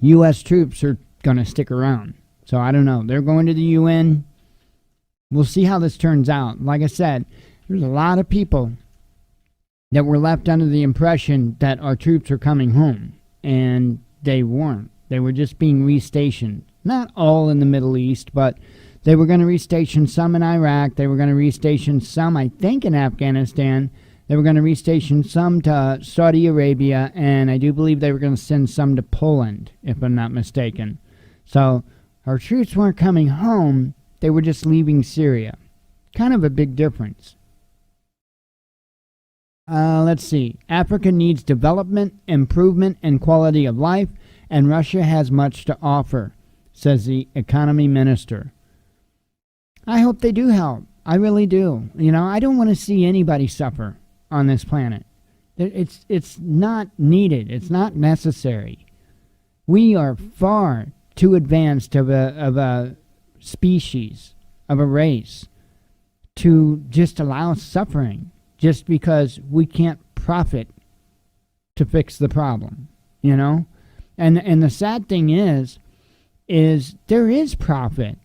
U.S. troops are going to stick around. So I don't know. They're going to the UN. We'll see how this turns out. Like I said, there's a lot of people that were left under the impression that our troops are coming home. And they weren't. They were just being restationed. Not all in the Middle East, but they were going to restation some in Iraq. They were going to restation some, I think, in Afghanistan. They were going to restation some to Saudi Arabia, and I do believe they were going to send some to Poland, if I'm not mistaken. So our troops weren't coming home. They were just leaving Syria. Kind of a big difference. Let's see. Africa needs development, improvement, and quality of life, and Russia has much to offer, says the economy minister. I hope they do help. I really do. You know, I don't want to see anybody suffer. on this planet. It's not needed. It's not necessary. We are far too advanced of a species, of a race, to just allow suffering just because we can't profit to fix the problem, you know? And the sad thing is there is profit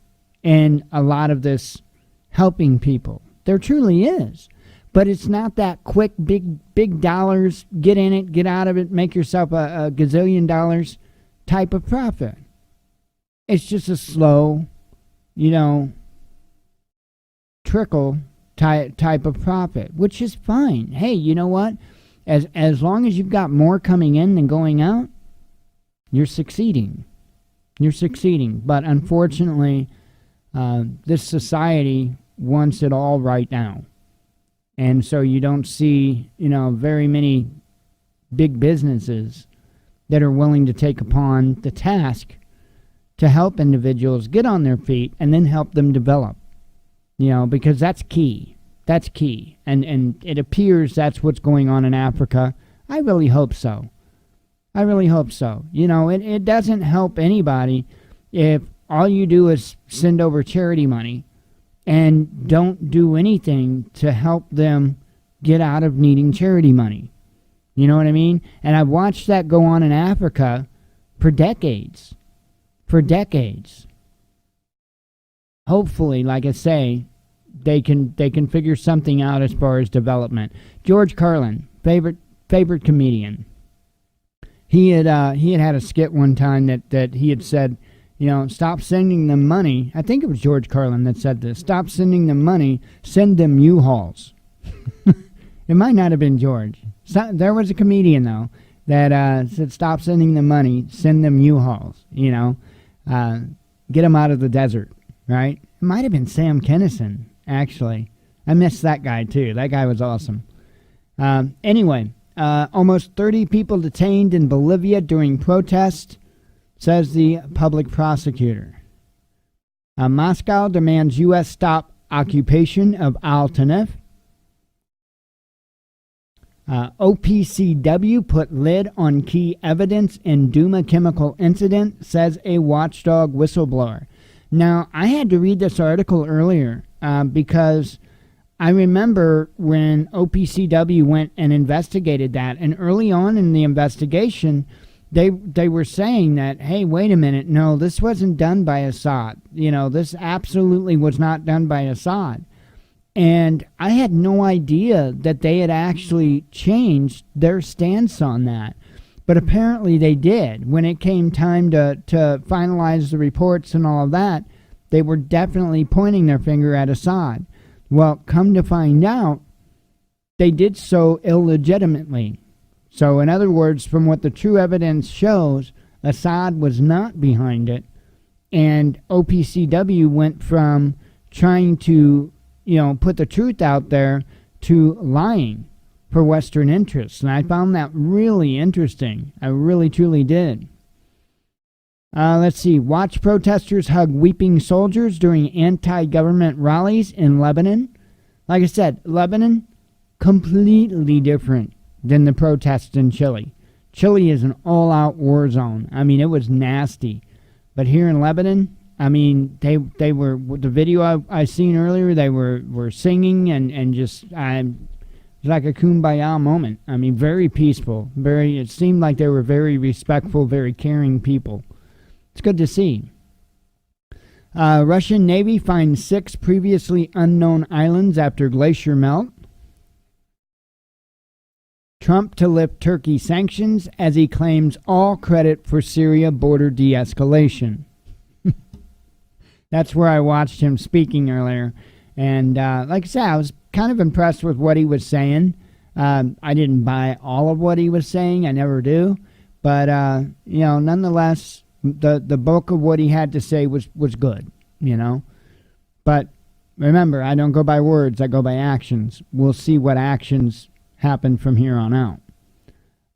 in a lot of this helping people. There truly is. But it's not that quick, big dollars, get in it, get out of it, make yourself a gazillion dollars type of profit. It's just a slow, trickle type of profit, which is fine. Hey, you know what? As long as you've got more coming in than going out, you're succeeding. You're succeeding. But unfortunately, this society wants it all right now. And so you don't see, very many big businesses that are willing to take upon the task to help individuals get on their feet and then help them develop. Because that's key. That's key. And it appears that's what's going on in Africa. I really hope so. I really hope so. It doesn't help anybody if all you do is send over charity money and don't do anything to help them get out of needing charity money. You know what I mean? And I've watched that go on in Africa for decades. For decades. Hopefully, like I say, they can figure something out as far as development. George Carlin, favorite comedian. He had had a skit one time that he had said, stop sending them money. I think it was George Carlin that said this. Stop sending them money, send them U-Hauls. It might not have been George. There was a comedian, though, that said stop sending them money, send them U-Hauls, get them out of the desert, right? It might have been Sam Kinison, actually. I missed that guy, too. That guy was awesome. Anyway, almost 30 people detained in Bolivia during protests, says the public prosecutor. Moscow demands U.S. stop occupation of Al-Tanef. OPCW put lid on key evidence in Duma chemical incident, says a watchdog whistleblower. Now, I had to read this article earlier because I remember when OPCW went and investigated that, and early on in the investigation, they were saying that, hey, wait a minute, no, this wasn't done by Assad. This absolutely was not done by Assad. And I had no idea that they had actually changed their stance on that. But apparently they did. When it came time to finalize the reports and all of that, they were definitely pointing their finger at Assad. Well, come to find out, they did so illegitimately. So in other words, from what the true evidence shows, Assad was not behind it. And OPCW went from trying to put the truth out there to lying for Western interests. And I found that really interesting. I really, truly did. Let's see. Watch protesters hug weeping soldiers during anti-government rallies in Lebanon. Like I said, Lebanon, completely different than the protests in Chile. Chile is an all-out war zone. I mean, it was nasty. But here in Lebanon, I mean, they were, the video I seen earlier, they were singing and just, it was like a kumbaya moment. I mean, very peaceful. It seemed like they were very respectful, very caring people. It's good to see. Russian Navy finds 6 previously unknown islands after glacier melt. Trump to lift Turkey sanctions as he claims all credit for Syria border de-escalation. That's where I watched him speaking earlier. And like I said, I was kind of impressed with what he was saying. I didn't buy all of what he was saying. I never do. But, nonetheless, the bulk of what he had to say was good, But remember, I don't go by words. I go by actions. We'll see what actions happen from here on out.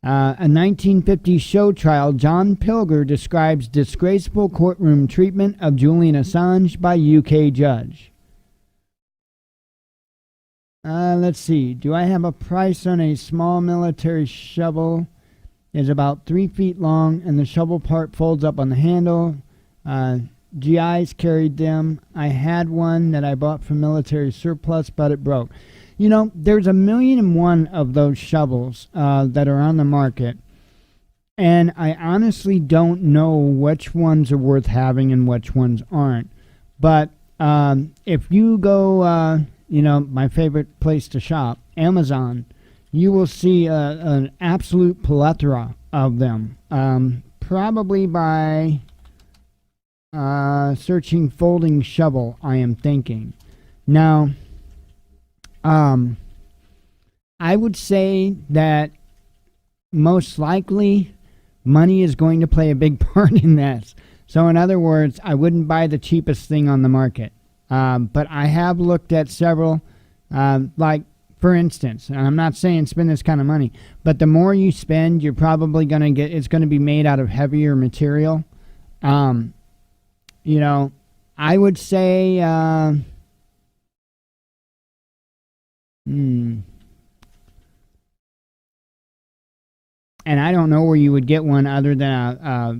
A 1950s show trial, John Pilger describes disgraceful courtroom treatment of Julian Assange by UK judge. Let's see. Do I have a price on a small military shovel? Is about 3 feet long, and the shovel part folds up on the handle. GIs carried them. I had one that I bought from military surplus, but it broke. You know, there's 1,000,001 of those shovels that are on the market, and I honestly don't know which ones are worth having and which ones aren't. But if you go, my favorite place to shop, Amazon, you will see an absolute plethora of them. Probably by searching folding shovel, I am thinking. Now, I would say that most likely money is going to play a big part in this. So in other words, I wouldn't buy the cheapest thing on the market. But I have looked at several, like, for instance, and I'm not saying spend this kind of money, but the more you spend, you're probably going to get, it's going to be made out of heavier material. I would say, and I don't know where you would get one other than a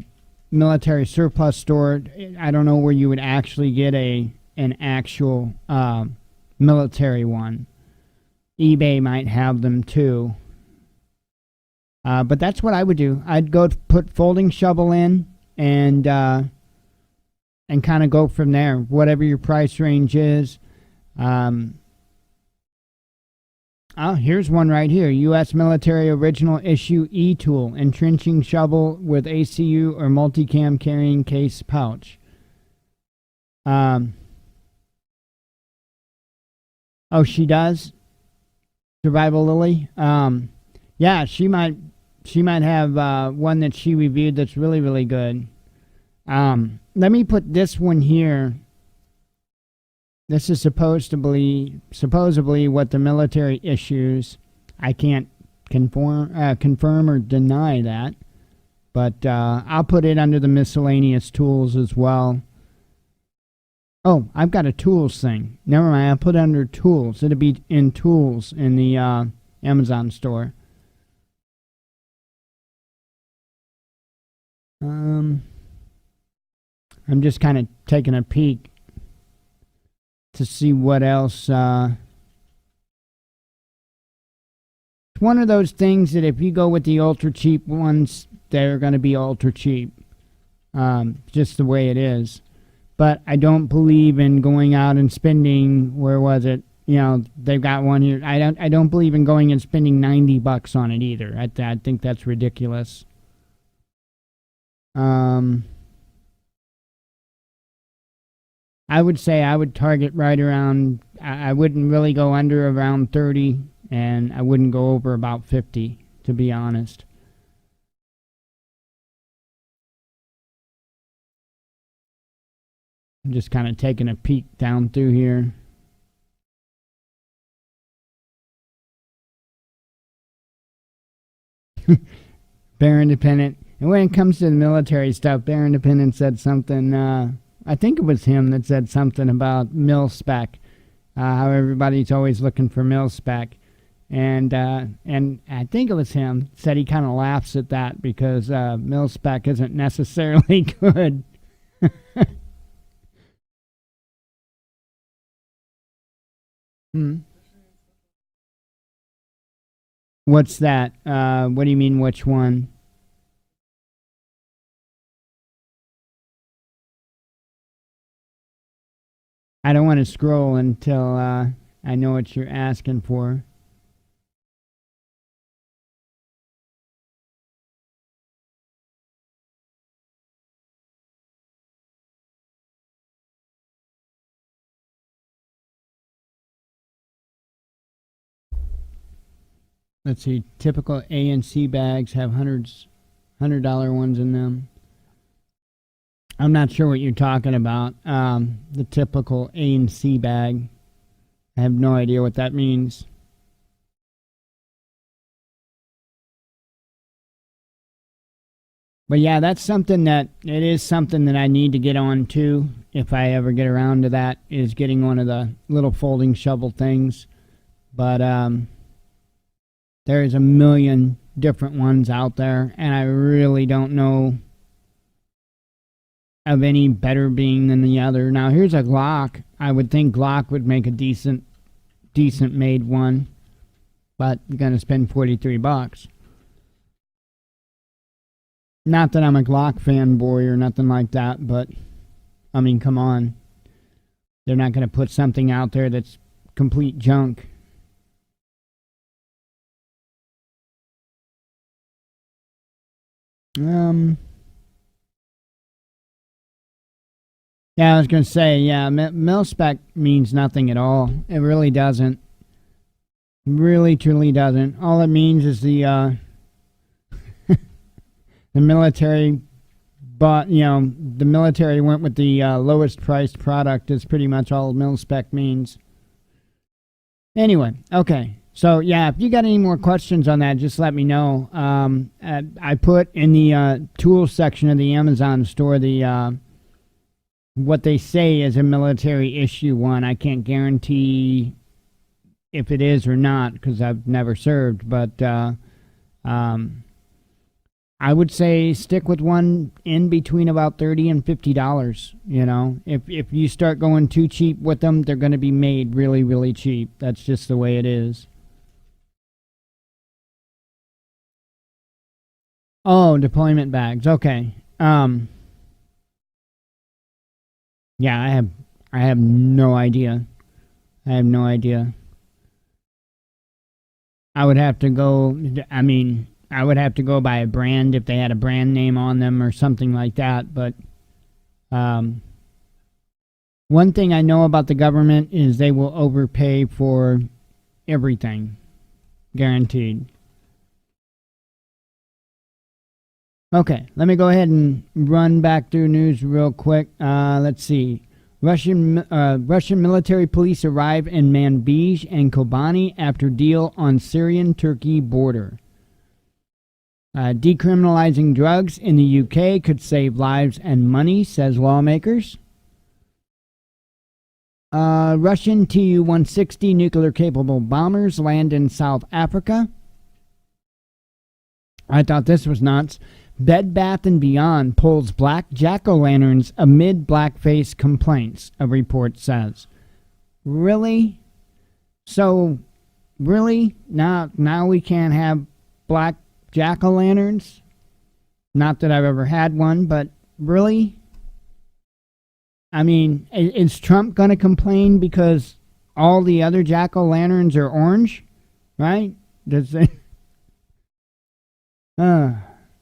military surplus store. I don't know where you would actually get an actual military one. eBay might have them too. But that's what I would do. I'd go put folding shovel in and kind of go from there, whatever your price range is. Here's one right here. U.S. Military Original Issue E-Tool, entrenching shovel with ACU or multicam carrying case pouch. She does? Survival Lily? Yeah, she might have one that she reviewed that's really, really good. Let me put this one here. This is supposedly what the military issues. I can't confirm or deny that, but I'll put it under the miscellaneous tools as well. Oh, I've got a tools thing. Never mind, I'll put it under tools. It'll be in tools in the Amazon store. I'm just kind of taking a peek to see what else. It's one of those things that if you go with the ultra cheap ones, they're going to be ultra cheap. Just the way it is. But I don't believe in going out and spending, where was it? They've got one here. I don't believe in going and spending $90 on it either. I think that's ridiculous. I would say I would target right around, I wouldn't really go under around 30, and I wouldn't go over about 50, to be honest. I'm just kind of taking a peek down through here. Bear Independent. And when it comes to the military stuff, Bear Independent said something, I think it was him that said something about mil spec, how everybody's always looking for mil spec. And I think it was him said he kind of laughs at that because mil spec isn't necessarily good. What's that? What do you mean, which one? I don't want to scroll until I know what you're asking for. Let's see. Typical A and C bags have $100 ones in them. I'm not sure what you're talking about. The typical A and C bag. I have no idea what that means. But yeah, that's something that, it is something that I need to get on to, if I ever get around to that, is getting one of the little folding shovel things. But there's a million different ones out there, and I really don't know of any better being than the other. Now, here's a Glock. I would think Glock would make a decent made one, but you're going to spend $43. Not that I'm a Glock fanboy or nothing like that, but, I mean, come on. They're not going to put something out there that's complete junk. Yeah, I was going to say, yeah, mil-spec means nothing at all. It really doesn't. Really, truly doesn't. All it means is the military bought, the military went with the lowest priced product is pretty much all mil-spec means. Anyway, okay. So, yeah, if you got any more questions on that, just let me know. I put in the tools section of the Amazon store the what they say is a military issue one. I can't guarantee if it is or not because I've never served, but I would say stick with one in between about $30 and $50. If you start going too cheap with them, they're going to be made really, really cheap. That's just the way it is. Oh, deployment bags. Okay. Yeah, I have no idea. I have no idea. I would have to go by a brand if they had a brand name on them or something like that, but one thing I know about the government is they will overpay for everything. Guaranteed. Okay, let me go ahead and run back through news real quick. Let's see. Russian military police arrive in Manbij and Kobani after deal on Syrian-Turkey border. Decriminalizing drugs in the UK could save lives and money, says lawmakers. Russian Tu-160 nuclear-capable bombers land in South Africa. I thought this was nuts. Bed Bath & Beyond pulls black jack-o'-lanterns amid blackface complaints, a report says. Really? So, really? Now we can't have black jack-o'-lanterns? Not that I've ever had one, but really? I mean, is Trump going to complain because all the other jack-o'-lanterns are orange? Right? Does it?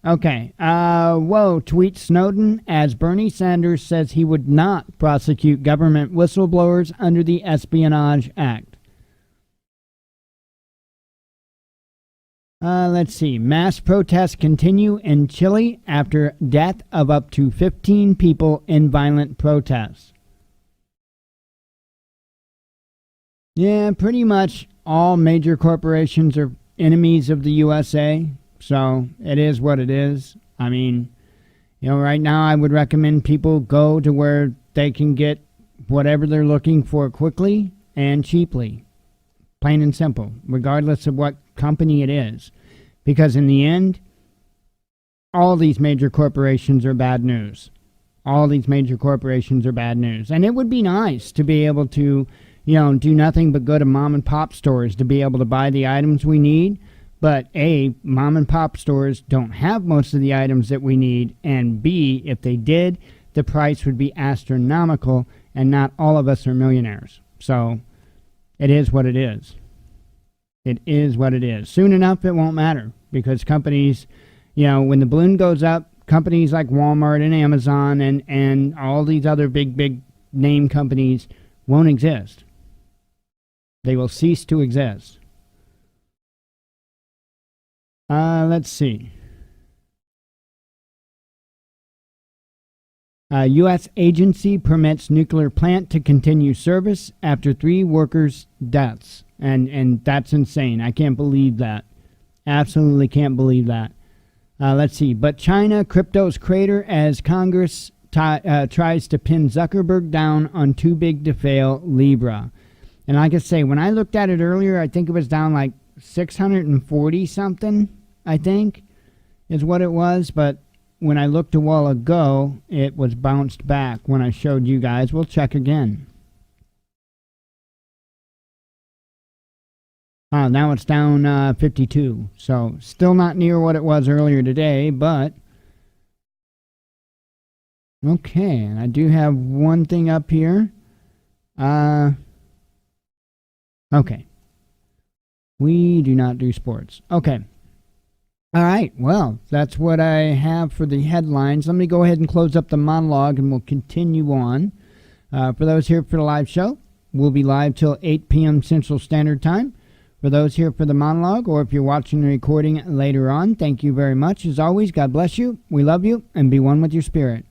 Okay. Whoa, tweets Snowden as Bernie Sanders says he would not prosecute government whistleblowers under the Espionage Act. Let's see. Mass protests continue in Chile after death of up to 15 people in violent protests. Yeah, pretty much all major corporations are enemies of the USA. So it is what it is. I mean, right now I would recommend people go to where they can get whatever they're looking for quickly and cheaply. Plain and simple, regardless of what company it is. Because in the end, all these major corporations are bad news. All these major corporations are bad news. And it would be nice to be able to, do nothing but go to mom and pop stores to be able to buy the items we need. But A, mom and pop stores don't have most of the items that we need, and B, if they did, the price would be astronomical, and not all of us are millionaires. So it is what it is. It is what it is. Soon enough, it won't matter, because companies, when the balloon goes up, companies like Walmart and Amazon and all these other big name companies won't exist. They will cease to exist. Let's see. U.S. agency permits nuclear plant to continue service after 3 workers' deaths. And that's insane. I can't believe that. Absolutely can't believe that. Let's see. But China crypto's crater as Congress tries to pin Zuckerberg down on too big to fail Libra. And like I say, when I looked at it earlier, I think it was down like 640 something, I think, is what it was. But when I looked a while ago, it was bounced back when I showed you guys. We'll check again. Now it's down 52. So still not near what it was earlier today, but okay. And I do have one thing up here. Okay. We do not do sports. Okay. All right. Well, that's what I have for the headlines. Let me go ahead and close up the monologue and we'll continue on. For those here for the live show, we'll be live till 8 p.m. Central Standard Time. For those here for the monologue, or if you're watching the recording later on, thank you very much. As always, God bless you. We love you, and be one with your spirit.